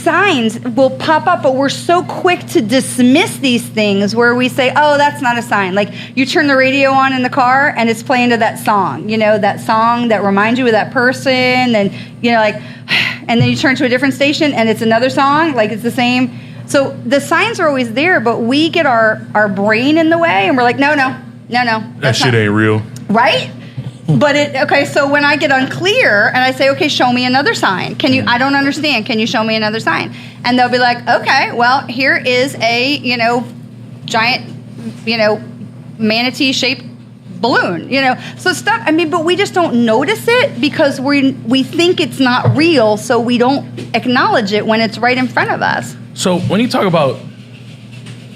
signs will pop up, but we're so quick to dismiss these things where we say, oh, that's not a sign. You turn the radio on in the car and it's playing to that song, that song that reminds you of that person, and and then you turn to a different station and it's another song, it's the same. So the signs are always there, but we get our brain in the way and we're like, no. That shit ain't real. Right? But so when I get unclear and I say, okay, show me another sign. I don't understand. Can you show me another sign? And they'll be like, okay, well, here is a, giant, manatee shaped balloon, so stuff. I mean, but we just don't notice it because we think it's not real, so we don't acknowledge it when it's right in front of us. So when you talk about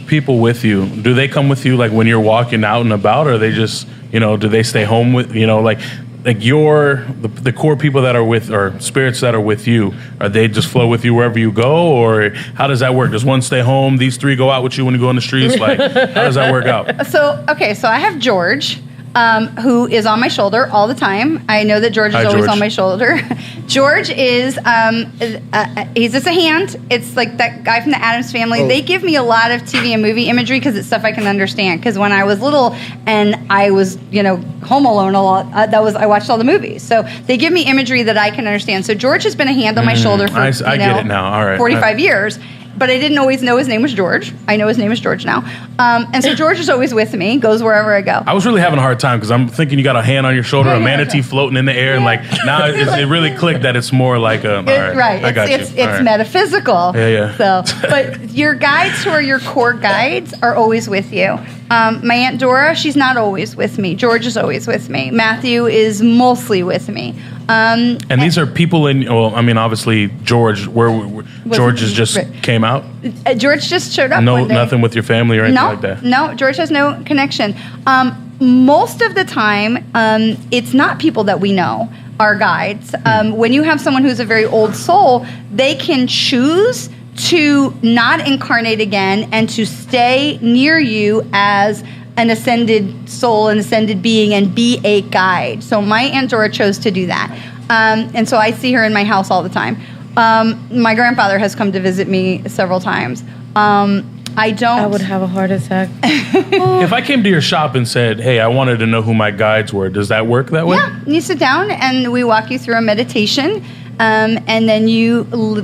people with you, do they come with you like when you're walking out and about, or they just, do they stay home with, like the core people that are with, or spirits that are with you, are they just flow with you wherever you go, or how does that work? Does one stay home? These three go out with you when you go on the streets? Like, how does that work out? So I have George, who is on my shoulder all the time. I know that George is always on my shoulder. George is, he's just a hand. It's like that guy from the Addams Family. They give me a lot of TV and movie imagery because it's stuff I can understand. Because when I was little and I was, home alone a lot, I watched all the movies. So they give me imagery that I can understand. So George has been a hand on my shoulder for, I get it now. All right. 45 years. But I didn't always know his name was George. I know his name is George now. And so George is always with me, goes wherever I go. I was really having a hard time because I'm thinking you got a hand on your shoulder, a manatee floating in the air, and like now it really clicked that it's more like a... Right. I got it's you. All right. metaphysical. Yeah. So, but your guides, who are your core guides, are always with you. My Aunt Dora, she's not always with me. George is always with me. Matthew is mostly with me. And these are people obviously George, George just came out? George just showed up one day. Nothing with your family or anything like that? No, George has no connection. Most of the time, it's not people that we know, our guides. When you have someone who's a very old soul, they can choose to not incarnate again and to stay near you as an ascended soul, an ascended being, and be a guide. So my Aunt Dora chose to do that. And so I see her in my house all the time. My grandfather has come to visit me several times. I would have a heart attack. If I came to your shop and said, hey, I wanted to know who my guides were, does that work that way? Yeah, you sit down and we walk you through a meditation, and then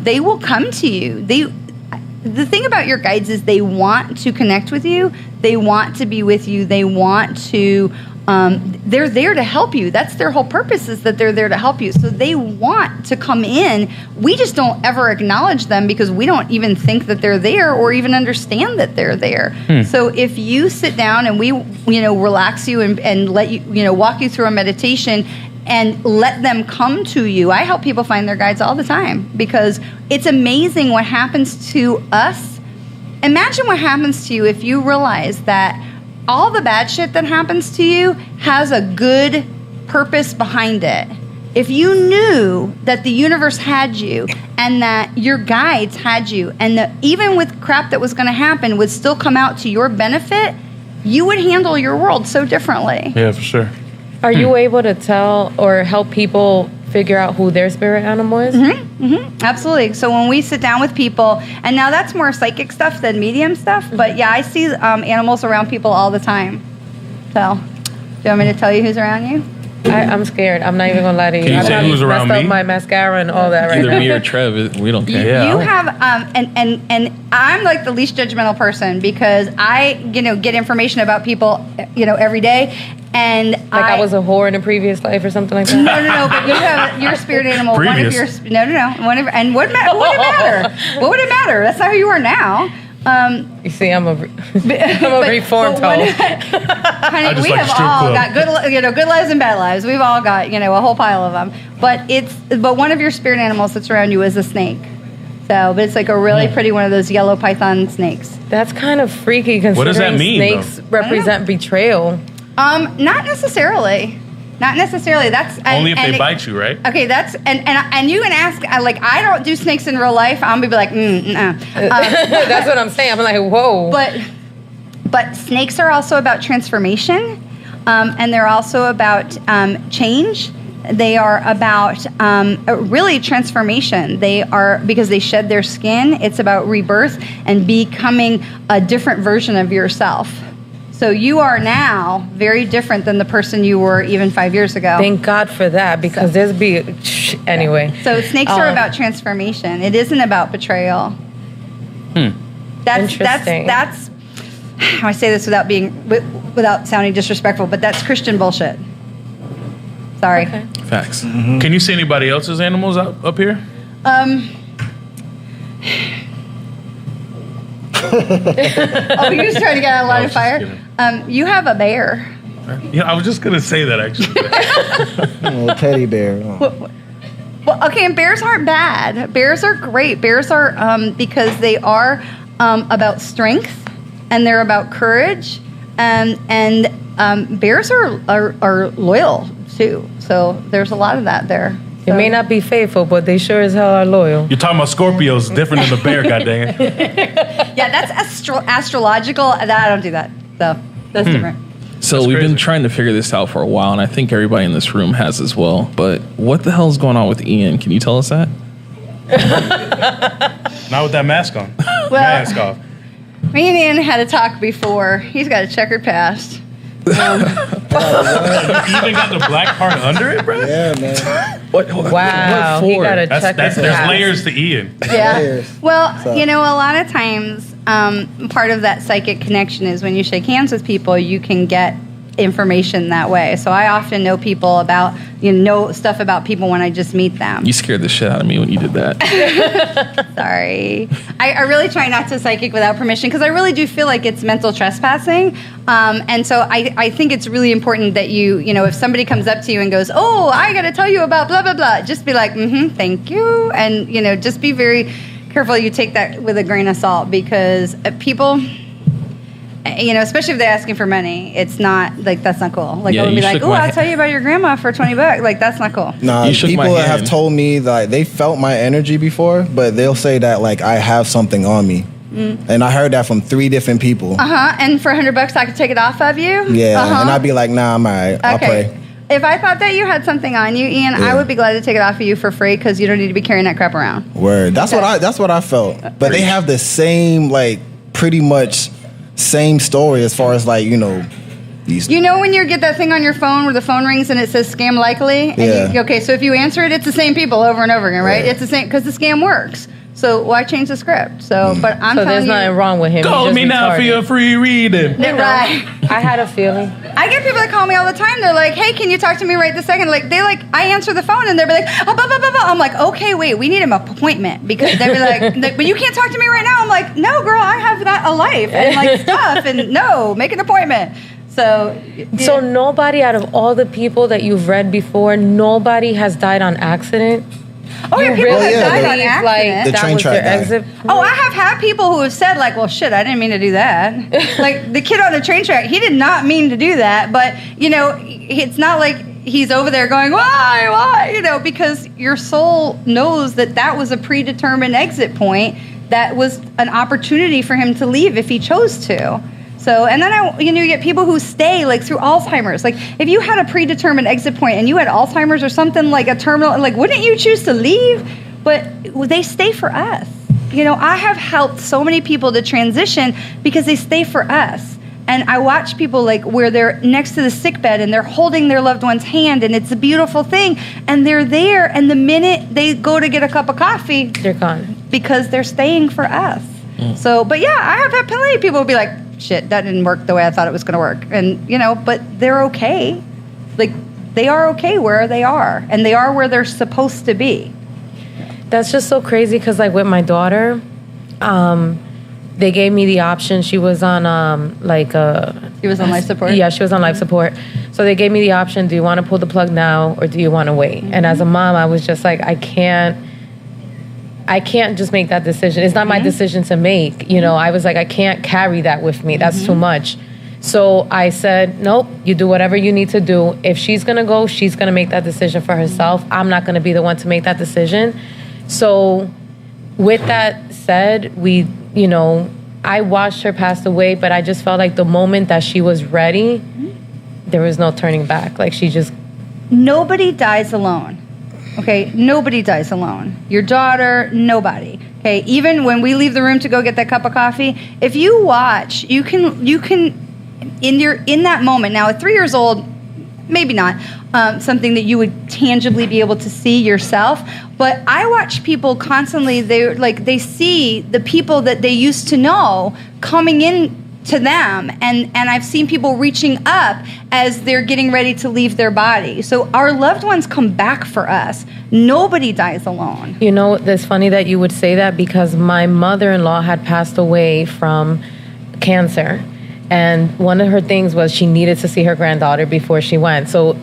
they will come to you. The thing about your guides is they want to connect with you. They want to be with you. They want to, they're there to help you. That's their whole purpose, is that they're there to help you. So they want to come in. We just don't ever acknowledge them because we don't even think that they're there or even understand that they're there. So if you sit down and we, relax you and let you, walk you through a meditation and let them come to you. I help people find their guides all the time because it's amazing what happens to us. Imagine what happens to you if you realize that all the bad shit that happens to you has a good purpose behind it. If you knew that the universe had you and that your guides had you and that even with crap that was going to happen would still come out to your benefit, you would handle your world so differently. Yeah, for sure. Are you able to tell or help people figure out who their spirit animal is? Absolutely. So when we sit down with people, and now that's more psychic stuff than medium stuff, but yeah, I see animals around people all the time. So, do you want me to tell you who's around you? I'm scared. I'm not even going to lie to you. Can you say who's around messed me? up my mascara and all that right Either now. me or Trev, we don't care. Yeah. You have, and I'm like the least judgmental person because I, get information about people, every day. And Like I was a whore in a previous life or something like that? No, but you have your spirit animal. Previous. One of, and what would it matter? What would it matter? That's not who you are now. You see, I'm a reformed hoe. Honey, we like have strip all club. got good lives and bad lives. We've all got, a whole pile of them. But one of your spirit animals that's around you is a snake. But it's like a really pretty one of those yellow python snakes. That's kind of freaky considering What does that mean, snakes represent betrayal. Not necessarily. Not necessarily. That's Only if they bite you, right? Okay, that's and you can ask. I don't do snakes in real life. I'm gonna be like, That's what I'm saying. I'm like, whoa. But snakes are also about transformation, and they're also about change. They are about really transformation. They are, because they shed their skin. It's about rebirth and becoming a different version of yourself. So you are now very different than the person you were even 5 years ago. Thank God for that, because anyway. So snakes are about transformation. It isn't about betrayal. Interesting. That's I say this without sounding disrespectful, but that's Christian bullshit. Sorry. Okay. Facts. Can you see anybody else's animals up here? Oh, you're just trying to get out a line of just fire. kidding. You have a bear. I was just gonna say that actually. Little teddy bear. Well, okay, and bears aren't bad. Bears are great. Bears are because they are about strength and they're about courage, and bears are loyal too. So there's a lot of that there. They may not be faithful, but they sure as hell are loyal. You're talking about Scorpios, different than the bear, goddamn. Yeah, that's astrological. I don't do that. So that's different. So That's we've been crazy. trying to figure this out for a while, and I think everybody in this room has as well. But what the hell is going on with Ian? Can you tell us that? Not with that mask on. Well- Mask off. Me and Ian had a talk before. He's got a checkered past. You even got the black part under it, bro? Yeah, man. Wow, he got a check. There's layers to Ian. Yeah. Layers. Well, So- a lot of times, part of that psychic connection is when you shake hands with people, you can get information that way. So I often know people about, know stuff about people when I just meet them. You scared the shit out of me when you did that. Sorry. I really try not to psychic without permission because I really do feel like it's mental trespassing. And so I think it's really important that if somebody comes up to you and goes, oh, I got to tell you about blah, blah, blah, just be like, thank you. And, just be very careful you take that with a grain of salt because people... especially if they're asking for money, it's not like that's not cool. Like Yeah, I would you be like, shook "Oh, my I'll tell you about your grandma for $20." Like that's not cool. Nah, You shook my people have hand. told me that they felt my energy before, but they'll say that like I have something on me. And I heard that from 3 different people. And for $100, I could take it off of you. Yeah, and I'd be like, nah, I'm all right. I'll pray. If I thought that you had something on you, Ian, I would be glad to take it off of you for free because you don't need to be carrying that crap around. Word. That's what I felt. But they have the same, like, pretty much same story as far as like, these. When you get that thing on your phone where the phone rings and it says scam likely? And Yeah. so if you answer it, it's the same people over and over again, right? Right. It's the same because the scam works. So why change the script? So, but I'm So telling there's you, nothing wrong with him. He's Call just me now for retarded. your free reading. right? I had a feeling. I get people that call me all the time. They're like, "Hey, can you talk to me right this second?" I answer the phone and they'll be like, "Oh, blah, blah, blah, blah." I'm like, "Okay, wait, we need an appointment," because they'll be like, "But you can't talk to me right now." I'm like, "No, girl, I have a life and like stuff, and no, make an appointment." So, So nobody out of all the people that you've read before, nobody has died on accident. oh yeah, You people really have died on believe, accident. The that train was track their guy. exit? Oh, I have had people who have said like, "Well, shit, I didn't mean to do that." Like the kid on the train track, he did not mean to do that, but it's not like he's over there going, "Why?" Because your soul knows that was a predetermined exit point. That was an opportunity for him to leave if he chose to. So, and then you get people who stay like through Alzheimer's. Like if you had a predetermined exit point and you had Alzheimer's or something like a terminal, like wouldn't you choose to leave? But they stay for us. I have helped so many people to transition because they stay for us. And I watch people like where they're next to the sick bed and they're holding their loved one's hand and it's a beautiful thing. And they're there and the minute they go to get a cup of coffee, They're gone. because they're staying for us. So, but yeah, I have had plenty of people who be like, shit, that didn't work the way I thought it was going to work. And, but they're okay. Like, they are okay where they are. And they are where they're supposed to be. That's just so crazy because, like, with my daughter, they gave me the option. She was on, He was on life support? Yeah, she was on life support. So they gave me the option, do you want to pull the plug now or do you want to wait? And as a mom, I was just like, I can't just make that decision. It's not my decision to make. I was like, I can't carry that with me. That's too much. So I said, nope, you do whatever you need to do. If she's going to go, she's going to make that decision for herself. I'm not going to be the one to make that decision. So with that said, I watched her pass away, but I just felt like the moment that she was ready, there was no turning back. Like she just... Nobody dies alone. Okay, nobody dies alone. Your daughter, nobody. Okay, even when we leave the room to go get that cup of coffee, if you watch, you can in that moment. Now, at 3 years old, maybe not something that you would tangibly be able to see yourself. But I watch people constantly. They see the people that they used to know coming in to them, and I've seen people reaching up as they're getting ready to leave their body. So our loved ones come back for us. Nobody dies alone. It's funny that you would say that because my mother-in-law had passed away from cancer. And one of her things was she needed to see her granddaughter before she went. So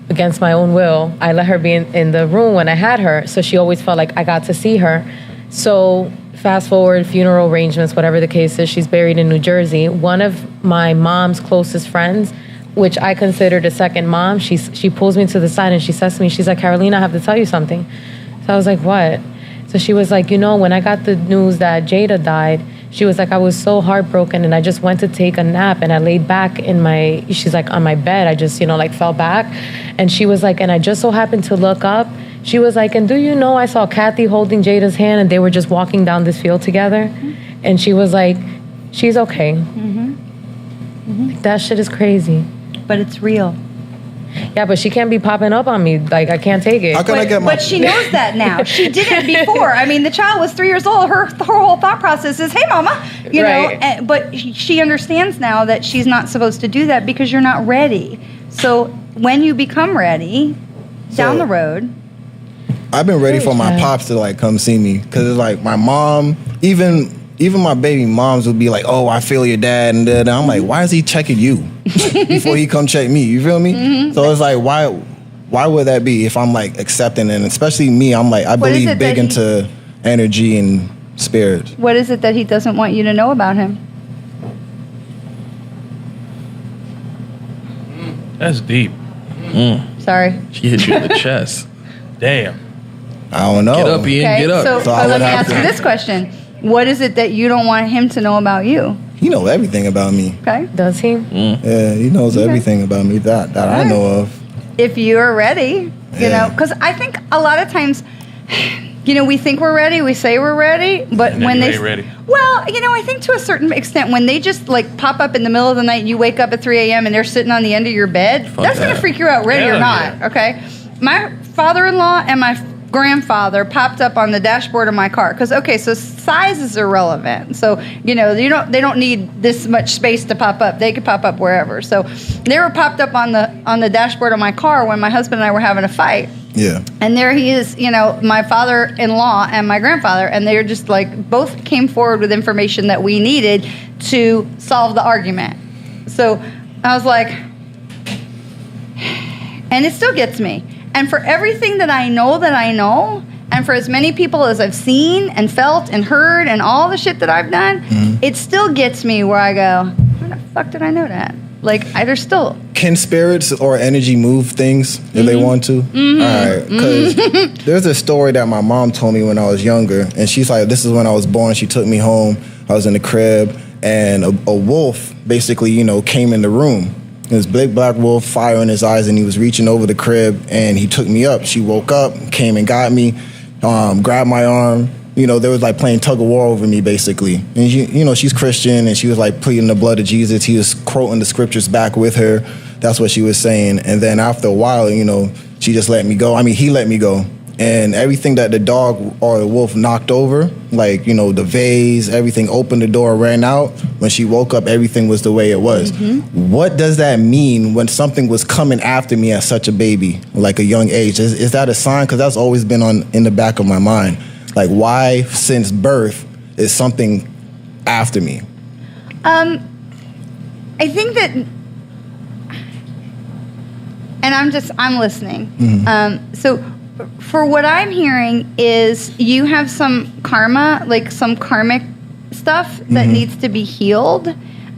against my own will, I let her be in the room when I had her. So she always felt like I got to see her. So fast forward, funeral arrangements, whatever the case is, she's buried in New Jersey. One of my mom's closest friends, which I considered a second mom, she pulls me to the side and she says to me, she's like, Carolina, I have to tell you something. So I was like, what? So she was like, when I got the news that Jada died, she was like, I was so heartbroken and I just went to take a nap and I laid back she's like, on my bed. I just, fell back. And she was like, and I just so happened to look up. She was like, and do you know, I saw Kathy holding Jada's hand and they were just walking down this field together. Mm-hmm. And she was like, she's okay. Mm-hmm. Mm-hmm. That shit is crazy. But it's real. Yeah, but she can't be popping up on me. Like, I can't take it. How can I get But she knows that now. She didn't before. I mean, the child was 3 years old. Her whole thought process is, hey, mama. Know, but she understands now that she's not supposed to do that because you're not ready. So when you become ready, down the road. I've been ready for my pops to, come see me. Because it's like my mom, even my baby moms would be like, oh, I feel your dad. And then I'm like, why is he checking you before he come check me? You feel me? Mm-hmm. So it's like, why would that be if I'm accepting? And especially me, I'm I believe big into energy and spirit. What is it that he doesn't want you to know about him? That's deep. Sorry. She hit you in the chest. Damn. I don't know. Get up, Ian. Okay, Get up. so let me ask you this question. What is it that you don't want him to know about you? He knows everything about me. Okay. Does he? Yeah, he knows everything about me that I know of. If you're ready, because I think a lot of times, we think we're ready, we say we're ready, but when they ready. Well, I think to a certain extent, when they just pop up in the middle of the night and you wake up at 3 a.m. and they're sitting on the end of your bed, that's going to freak you out, ready or not. Yeah. Okay. My father-in-law and my grandfather popped up on the dashboard of my car because so size is irrelevant. So they don't need this much space to pop up. They could pop up wherever. So they were popped up on the dashboard of my car when my husband and I were having a fight. Yeah. And there he is, my father-in-law and my grandfather, and they're just both came forward with information that we needed to solve the argument. So I was like, and it still gets me. And for everything that I know, and for as many people as I've seen and felt and heard and all the shit that I've done, it still gets me where I go, how the fuck did I know that? There's still... Can spirits or energy move things if they want to? Mm-hmm. All right, because there's a story that my mom told me when I was younger, and she's like, this is when I was born. She took me home. I was in the crib, and a wolf basically, came in the room. This big black wolf, fire in his eyes, and he was reaching over the crib, and he took me up. She woke up, came and got me, grabbed my arm. They was playing tug of war over me, basically. And she's Christian, and she was pleading the blood of Jesus. He was quoting the scriptures back with her. That's what she was saying. And then after a while, she just let me go. I mean, he let me go. And everything that the dog or the wolf knocked over, the vase, everything, opened the door, ran out. When she woke up, everything was the way it was. Mm-hmm. What does that mean when something was coming after me at such a baby, a young age? Is that a sign? Because that's always been in the back of my mind. Why, since birth, is something after me? I think that, and I'm listening. Mm-hmm. So for what I'm hearing is you have some karma, some karmic stuff that needs to be healed.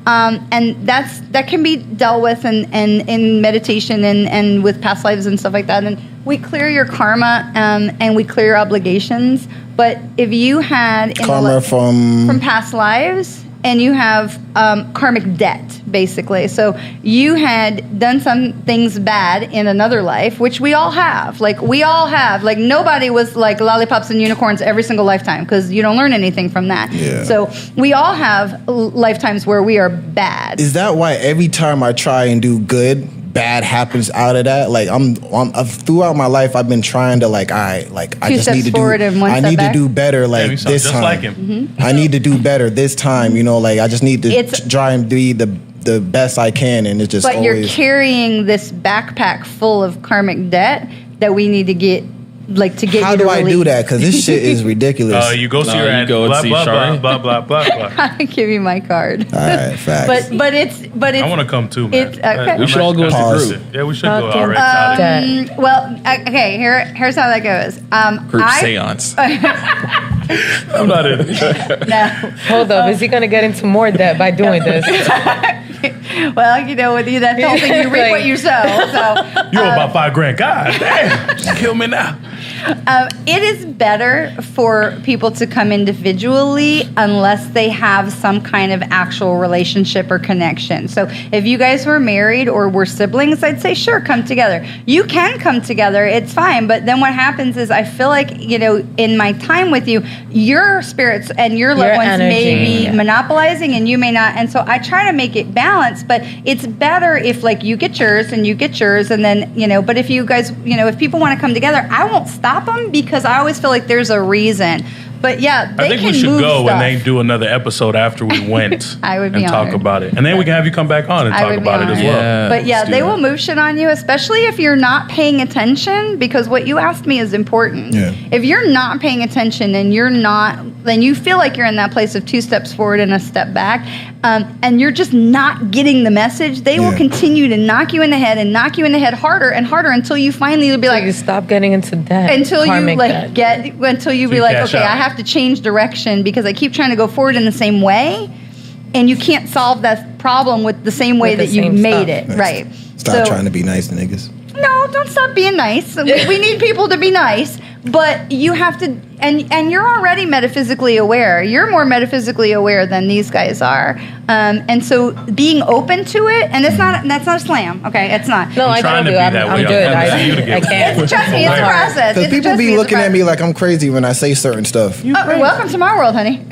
And that can be dealt with in meditation and with past lives and stuff like that. And we clear your karma and we clear your obligations. But if you had karma from past lives, and you have karmic debt, basically. So you had done some things bad in another life, which we all have. Nobody was lollipops and unicorns every single lifetime, because you don't learn anything from that. Yeah. So we all have lifetimes where we are bad. Is that why every time I try and do good, bad happens out of that? Throughout my life, I've been trying to I just need to do. I need to do better. This just time, like him. Mm-hmm. I need to do better this time. I just need to try and be the best I can, and it's just. But you're carrying this backpack full of karmic debt that we need to get like to get How you to do I release. do that? Because this shit is ridiculous. You go see No, your you ad, go and blah, see blah, blah, Shari. blah, blah, blah, blah. I give you my card. All right, facts. But it's I want to come too, man. It's okay. We should all go as a Pause. group. Yeah, we should go. Okay. All right, Sally. Well, okay. Here's how that goes. Group seance. I'm not in. No. Hold up, is he gonna get into more debt by doing this? Well, you know, with you, that whole thing, you reap what you sow. So You owe about $5,000. God damn. Kill me now. it is better for people to come individually unless they have some kind of actual relationship or connection. So if you guys were married or were siblings, I'd say, sure, come together. You can come together. It's fine. But then what happens is I feel like, you know, in my time with you, your spirits and your loved ones may be monopolizing and you may not. And so I try to make it balanced, but it's better if like you get yours and you get yours and then, you know, but if you guys, you know, if people want to come together, I won't stop them because I always feel like there's a reason. But yeah, they I think can we should move go stuff. and they do another episode after we went I would be and talk honored. about it. And then we can have you come back on and I talk would be about it as honored. well. Yeah. But yeah, Let's do they that. will move shit on you, especially if you're not paying attention, because what you asked me is important. Yeah. If you're not paying attention and you're not, then you feel like you're in that place of 2 steps forward and a step back, and you're just not getting the message, they will Yeah. continue to knock you in the head and knock you in the head harder and harder until you finally will be like, You stop getting into debt. until you karmic like debt. until you be you like, cash okay, out. I have to change direction because I keep trying to go forward in the same way, and you can't solve that problem with the same way With the that you same made stuff. it, right? Stop trying to be nice to niggas. No, don't stop being nice. We need people to be nice, but you have to, and you're already metaphysically aware. You're more metaphysically aware than these guys are, and so being open to it, and that's not a slam. Okay, it's not. No, I trying don't to do. be that I'm way. good. I'm trying to see you to I get can't. Trust me, it's a process. Because people be looking at me like I'm crazy when I say certain stuff. Welcome to my world, honey.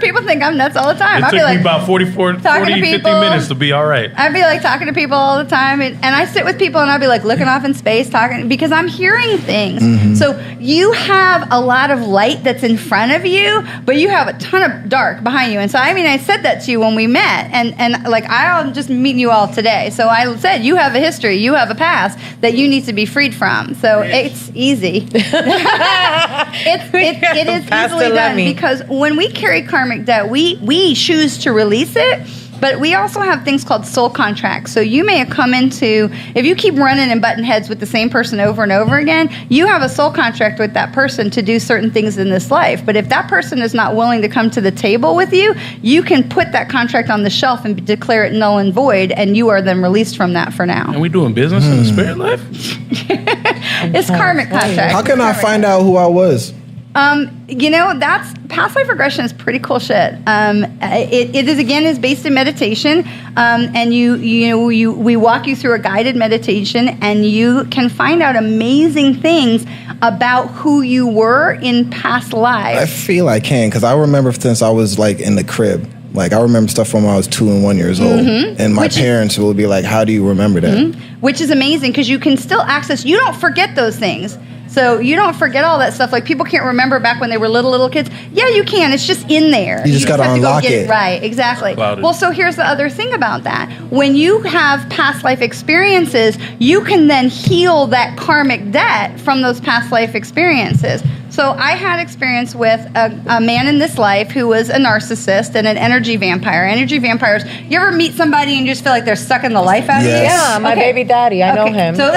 People think I'm nuts all the time. It I'd took be like, me about 40, 50 people. minutes to be all right. I'd be like talking to people all the time, and I sit with people and I'd be like looking off in space, talking because I'm hearing things. So you have a lot of light that's in front of you, but you have a ton of dark behind you. And so I mean, I said that to you when we met, and like I'm just meeting you all today. So I said you have a history, you have a past that you need to be freed from. So it's easy. it is Past easily it, let done me. because when we carry karmic debt, we choose to release it. But we also have things called soul contracts. So you may have come into, if you keep running and butting heads with the same person over and over again, you have a soul contract with that person to do certain things in this life. But if that person is not willing to come to the table with you, you can put that contract on the shelf and declare it null and void, and you are then released from that for now. And we doing business in the spirit life? It's karmic contract. How can I find out who I was? You know, that's past life regression is pretty cool shit. It is based in meditation, and we walk you through a guided meditation, and you can find out amazing things about who you were in past I lives. feel I can because I remember since I was like in the crib. Like I remember stuff from when I was 2 and 1 years old, and my parents will be like, "How do you remember that?" Which is amazing because you can still access. You don't forget those things. So you don't forget all that stuff. Like people can't remember back when they were little kids. Yeah, you can. It's just in there. You just gotta have to unlock go get it. right. Exactly. Clouded. Well, so here's the other thing about that. When you have past life experiences, you can then heal that karmic debt from those past life experiences. So I had experience with a man in this life who was a narcissist and an energy vampire. Energy vampires, you ever meet somebody and you just feel like they're sucking the life out Yes. of you? Yeah, my Okay. baby daddy. I know him. So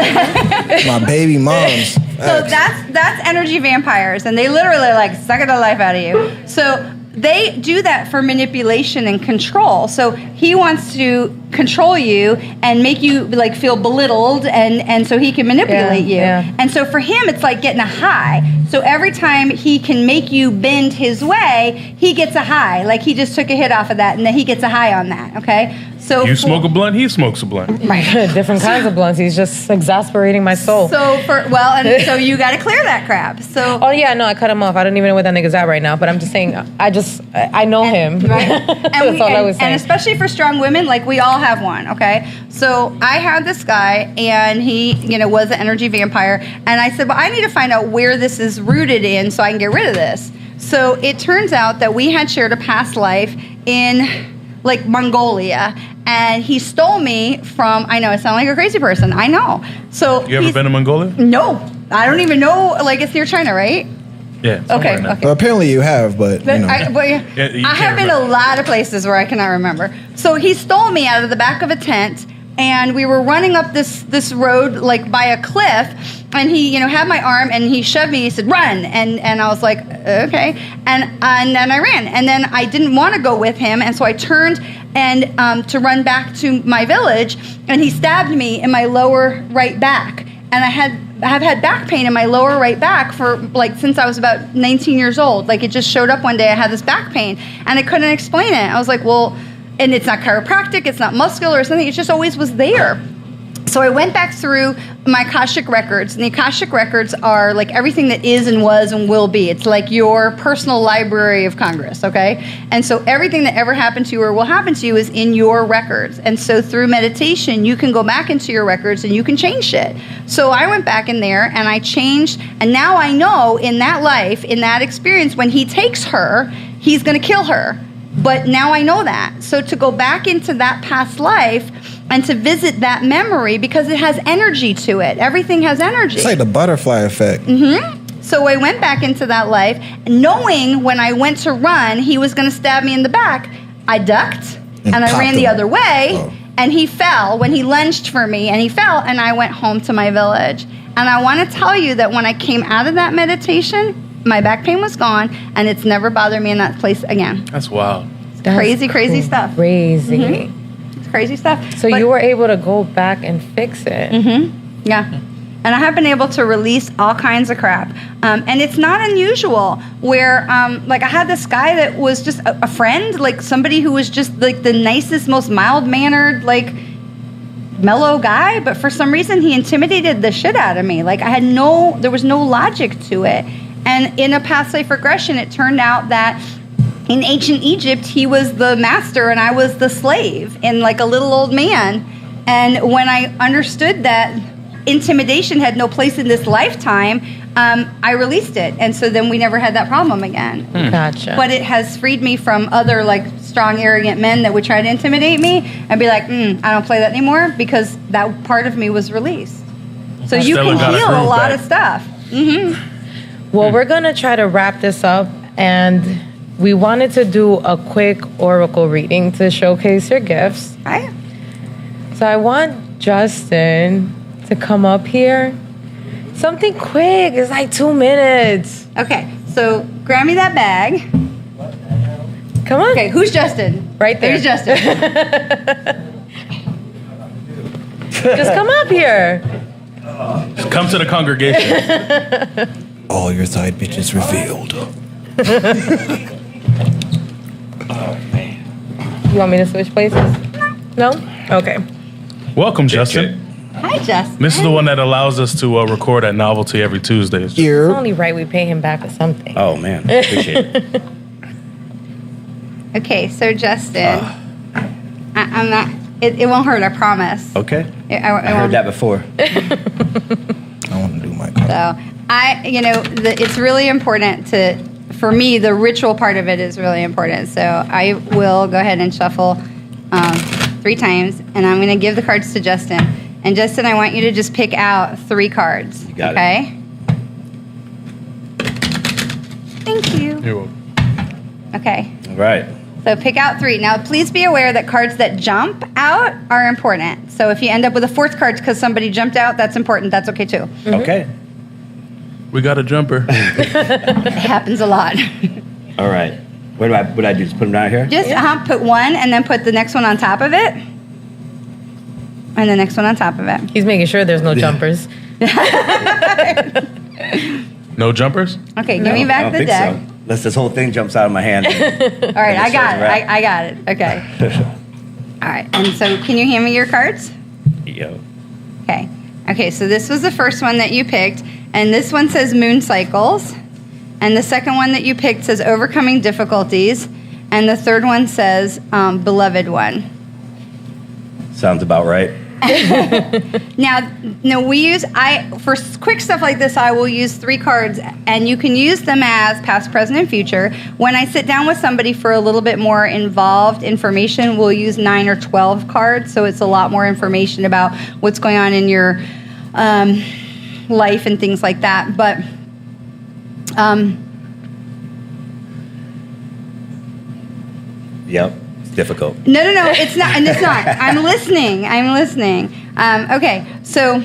My baby moms. So that's energy vampires, and they literally like sucking the life out of you. So they do that for manipulation and control. So he wants to control you and make you like feel belittled, and so he can manipulate you. Yeah. And so for him, it's like getting a high. So every time he can make you bend his way, he gets a high. Like he just took a hit off of that, and then he gets a high on that. Okay. So You smoke a blunt, he smokes a blunt. Different kinds of blunts. He's just exasperating my soul. So so you got to clear that crap. So. Oh yeah, no, I cut him off. I don't even know where that nigga's at right now. But I'm just saying, I know him. Right. That's all I was saying. And especially for strong women, like we all have one, okay? So I had this guy, and he, was an energy vampire. And I said, well, I need to find out where this is rooted in so I can get rid of this. So it turns out that we had shared a past life in, like, Mongolia. And he stole me from, I know, I sound like a crazy person. I know. So You ever been to Mongolia? No. I don't even know. Like, it's near China, right? Yeah. Okay. somewhere in there. Okay. Well, apparently you have, but you know. Yeah, you I have can't been a remember. lot of places where I cannot remember. So he stole me out of the back of a tent, and we were running up this road like by a cliff, and he had my arm and he shoved me. He said, "Run!" and I was like, "Okay," and then I ran, and then I didn't want to go with him, and so I turned and to run back to my village, and he stabbed me in my lower right back, and I have had back pain in my lower right back for like since I was about 19 years old. Like, it just showed up one day. I had this back pain and I couldn't explain it. I was like, well, and it's not chiropractic, it's not muscular or something. It just always was there. So I went back through my Akashic records, and the Akashic records are like everything that is and was and will be. It's like your personal Library of Congress, okay? And so everything that ever happened to you or will happen to you is in your records. And so through meditation, you can go back into your records and you can change shit. So I went back in there and I changed, and now I know in that life, in that experience, when he takes her, he's gonna kill her. But now I know that. So to go back into that past life and to visit that memory, because it has energy to it. Everything has energy. It's like the butterfly effect. So I went back into that life, knowing when I went to run, he was going to stab me in the back. I ducked, and I popped ran the him. other way, Oh. and he fell when he lunged for me, and he fell, and I went home to my village. And I want to tell you that when I came out of that meditation, my back pain was gone, and it's never bothered me in that place again. That's wild. That's crazy stuff. Crazy. It's crazy stuff. So But- you were able to go back and fix it. Yeah. And I have been able to release all kinds of crap. And it's not unusual where, like, I had this guy that was just a friend, like somebody who was just like the nicest, most mild-mannered, like, mellow guy. But for some reason, he intimidated the shit out of me. Like, there was no logic to it. And in a past life regression, it turned out that in ancient Egypt, he was the master and I was the slave and like a little old man. And when I understood that intimidation had no place in this lifetime, I released it. And so then we never had that problem again. Gotcha. But it has freed me from other like strong, arrogant men that would try to intimidate me and be like, I don't play that anymore, because that part of me was released. So you Stella can got her heal a groove lot back. of stuff. Well, we're going to try to wrap this up, and we wanted to do a quick oracle reading to showcase your gifts. Right? So I want Justin to come up here. Something quick. It's like 2 minutes. Okay, so grab me that bag. Come on. Okay, who's Justin? Right there. Who's Justin? Just come up here. Just come to the congregation. All your side bitches revealed. You want me to switch places? No? Okay. Welcome, Justin. Hi, Justin. This is the one that allows us to record at Novelty every Tuesday. It's Here. only right we pay him back for something. Oh man, appreciate it. Okay, so Justin, I'm not. It won't hurt. I promise. Okay, I I heard won't. that before. I want to do my card. So it's really important for me, the ritual part of it is really important. So I will go ahead and shuffle 3 times, and I'm going to give the cards to Justin. And Justin, I want you to just pick out 3 cards. You got it. Okay? Thank you. You're welcome. Okay. All right. So pick out 3. Now, please be aware that cards that jump out are important. So if you end up with a 4th card because somebody jumped out, that's important. That's okay too. Okay. We got a jumper. It happens a lot. All right. What do I do? Just put them down here? Just put one and then put the next one on top of it. And the next one on top of it. He's making sure there's no jumpers. No jumpers? Okay, give me I back don't the think deck. so. Unless this whole thing jumps out of my hand. All right, I got it. Right. I got it. Okay. All right, and so can you hand me your cards? Yo. Okay. Okay, so this was the first one that you picked, and this one says moon cycles, and the second one that you picked says overcoming difficulties, and the third one says beloved one. Sounds about right. Now, for quick stuff like this, I will use 3 cards, and you can use them as past, present, and future. When I sit down with somebody for a little bit more involved information, we'll use 9 or 12 cards, so it's a lot more information about what's going on in your life and things like that. But Yep. It's difficult. no, it's not, and it's not. I'm listening. Okay, so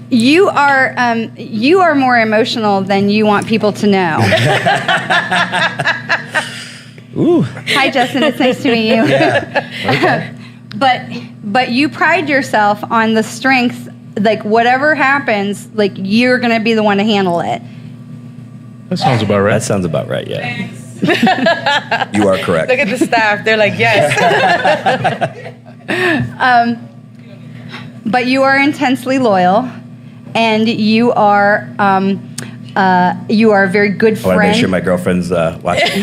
you are more emotional than you want people to know. Ooh. Hi, Justin. It's nice to meet you. Yeah. Okay. But you pride yourself on the strength. Like whatever happens, like you're gonna be the one to handle it. That sounds about right. That sounds about right. Yeah. You are correct. Look at the staff. They're like, yes. But you are intensely loyal, and you are a very good I want to make sure friend. my girlfriend's watching.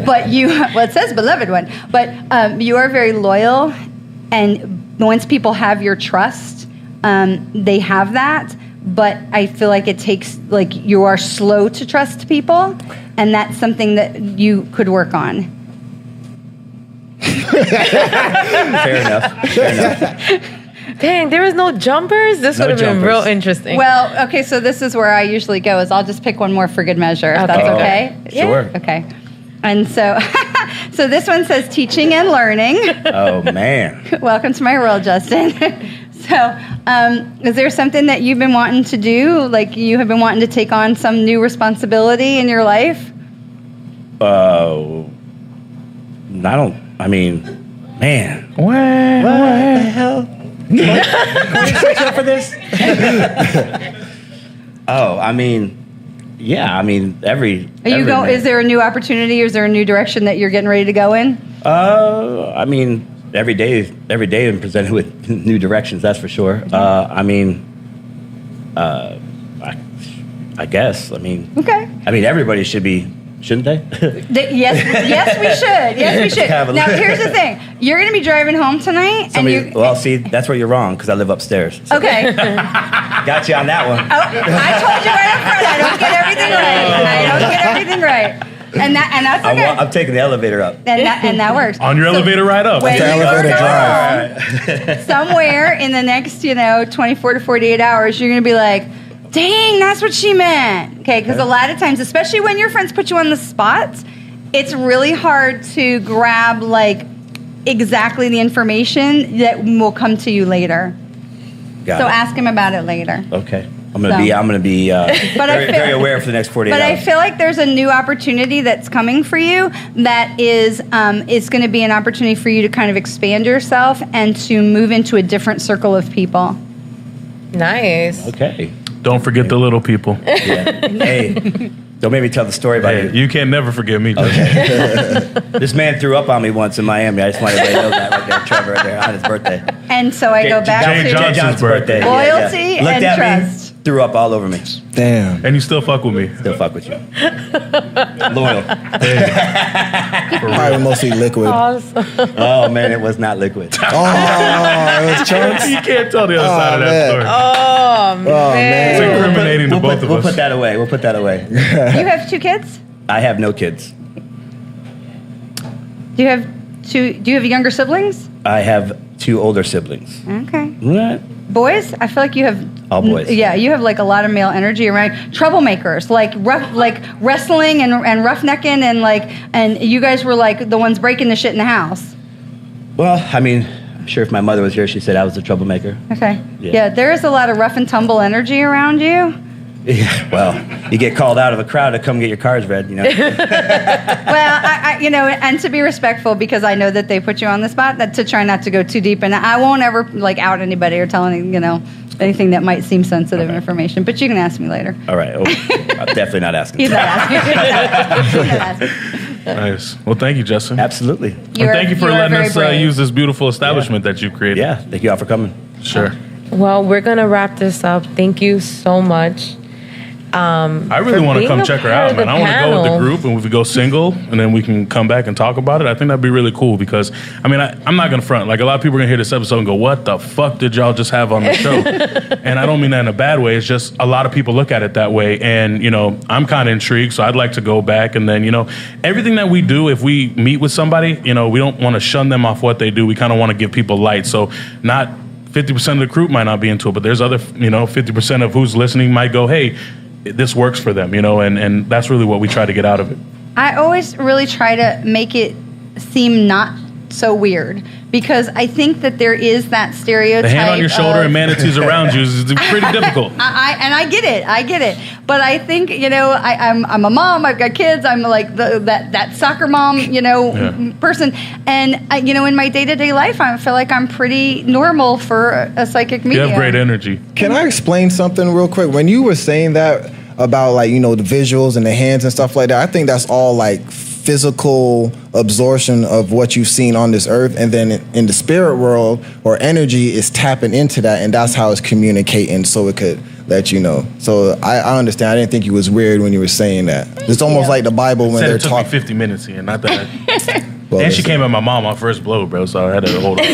But it says beloved one. But you are very loyal, and once people have your trust, they have that. But I feel like it takes, like, you are slow to trust people, and that's something that you could work on. Fair enough. Dang, there was no jumpers? This No would have been jumpers. real interesting. Well, okay, so this is where I usually go, is I'll just pick one more for good measure, if that's okay? Sure. Okay. And so, so this one says teaching and learning. Oh man. Welcome to my world, Justin. So, is there something that you've been wanting to do? Like you have been wanting to take on some new responsibility in your life? I mean, man. What the hell? Can we switch up for this? Oh, I mean, yeah. I mean, Is there a new opportunity, or is there a new direction that you're getting ready to go in? I mean, every day I'm presented with new directions. That's for sure. I mean, I guess. I mean, Okay. I mean, everybody should be, shouldn't they? Yes, we should. Yes, we should. Have a Now, look. here's the thing. You're going to be driving home tonight, Well, see, that's where you're wrong, because I live upstairs. So Okay. got you on that one. I told you right up front, I don't get everything right. And that's okay. I'm taking the elevator up. And that works. On your elevator ride up. When The you elevator go drive. home, somewhere in the next, 24 to 48 hours, you're going to be like, dang, that's what she meant. Okay, because a lot of times, especially when your friends put you on the spot, it's really hard to grab, like, exactly the information that will come to you later. Got So it. ask him about it later. Okay. I'm gonna be very aware for the next 48 But hours. I feel like there's a new opportunity that's coming for you that is going to be an opportunity for you to kind of expand yourself and to move into a different circle of people. Nice. Okay. Don't forget the little people. Yeah. Hey, don't make me tell the story about Hey, it. you can never forget me. This man threw up on me once in Miami. I just wanted to know that right there, Trevor, right there, on his birthday. And so I go back Jane to Johnson's birthday. Loyalty Looked and at trust. me, threw up all over me. Damn. And you still fuck with me. Still fuck with you. Loyal. Probably mostly liquid. Awesome. Oh man, it was not liquid. Oh, it was chunks. You can't tell the other side of that man. story. Oh, Oh, man. It's man. incriminating to both of We'll us. put that away. We'll put that away. You have 2 kids? I have no kids. Do you have younger siblings? I have 2 older siblings. Okay. What? Boys? I feel like you have All boys. Yeah, you have like a lot of male energy around. Troublemakers, like wrestling and roughnecking and you guys were like the ones breaking the shit in the house. Well, I mean, I'm sure if my mother was here, she'd say I was a troublemaker. Okay. Yeah. Yeah, there is a lot of rough and tumble energy around you. Yeah, well, you get called out of a crowd to come get your cars read, you know. Well, I and to be respectful, because I know that they put you on the spot, that to try not to go too deep, and I won't ever like out anybody or tell any, anything that might seem sensitive information. But you can ask me later. All right. Oh, I'm definitely not asking. He's not asking. He's not asking. Nice. Well, thank you, Justin. Absolutely. And thank you for are letting very us brave. use this beautiful establishment that you created. Yeah. Thank you all for coming. Sure. Well, we're going to wrap this up. Thank you so much. I really for want to being come a check her part out, of the man. I want to go with the panel. group, and if we go single, and then we can come back and talk about it. I think that'd be really cool because, I mean, I'm not going to front. Like, a lot of people are going to hear this episode and go, what the fuck did y'all just have on the show? And I don't mean that in a bad way. It's just a lot of people look at it that way. And, I'm kind of intrigued, so I'd like to go back. And then, everything that we do, if we meet with somebody, we don't want to shun them off what they do. We kind of want to give people light. So not 50% of the crew might not be into it, but there's other, 50% of who's listening might go, hey, this works for them, and that's really what we try to get out of it. I always really try to make it seem not so weird, because I think that there is that stereotype. The hand on your shoulder and manatees around you is pretty difficult. I get it. But I think, I'm a mom. I've got kids. I'm like that soccer mom, person. And in my day-to-day life, I feel like I'm pretty normal for a psychic medium. You have great energy. Can I explain something real quick? When you were saying that about the visuals and the hands and stuff like that, I think that's all physical absorption of what you've seen on this earth, and then in the spirit world or energy is tapping into that, and that's how it's communicating, so it could let you know. So I understand. I didn't think you was weird when you were saying that. It's almost like the Bible when they're talking. It took me 50 minutes here, not that. And she came at my mom on first blow, bro, so I had to hold on.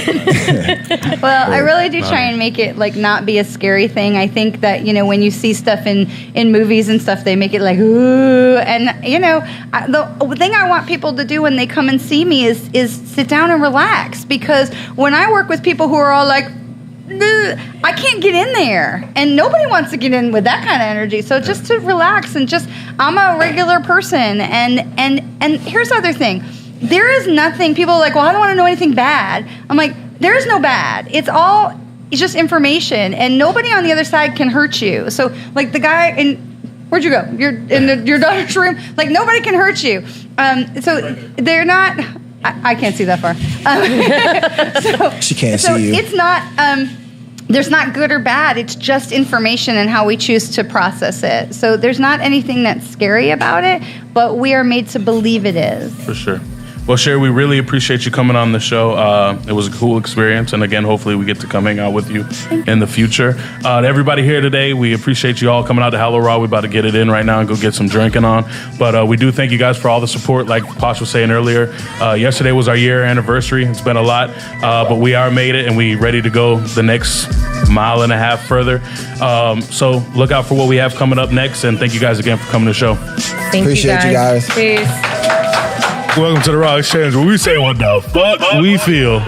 Well, I really do try and make it not be a scary thing. I think that, when you see stuff in movies and stuff, they make it ooh. And, the thing I want people to do when they come and see me is sit down and relax. Because when I work with people who are all like, I can't get in there, and nobody wants to get in with that kind of energy. So just to relax and I'm a regular person. And here's the other thing. There is nothing, people are like, well, I don't want to know anything bad. I'm like, there is no bad. It's just information, and nobody on the other side can hurt you. So the guy where'd you go? You're in your daughter's room. Nobody can hurt you. So they're not, I can't see that far. She can't see you. So it's not, there's not good or bad. It's just information and how we choose to process it. So there's not anything that's scary about it, but we are made to believe it is. For sure. Well, Sherry, we really appreciate you coming on the show. It was a cool experience. And again, hopefully we get to come hang out with you in the future. To everybody here today, we appreciate you all coming out to Hallow. We're about to get it in right now and go get some drinking on. But we do thank you guys for all the support. Like Posh was saying earlier, yesterday was our year anniversary. It's been a lot, but we are made it, and we ready to go the next mile and a half further. So look out for what we have coming up next. And thank you guys again for coming to the show. Appreciate you guys. Peace. Welcome to the RawXChange, where we say what the fuck we feel.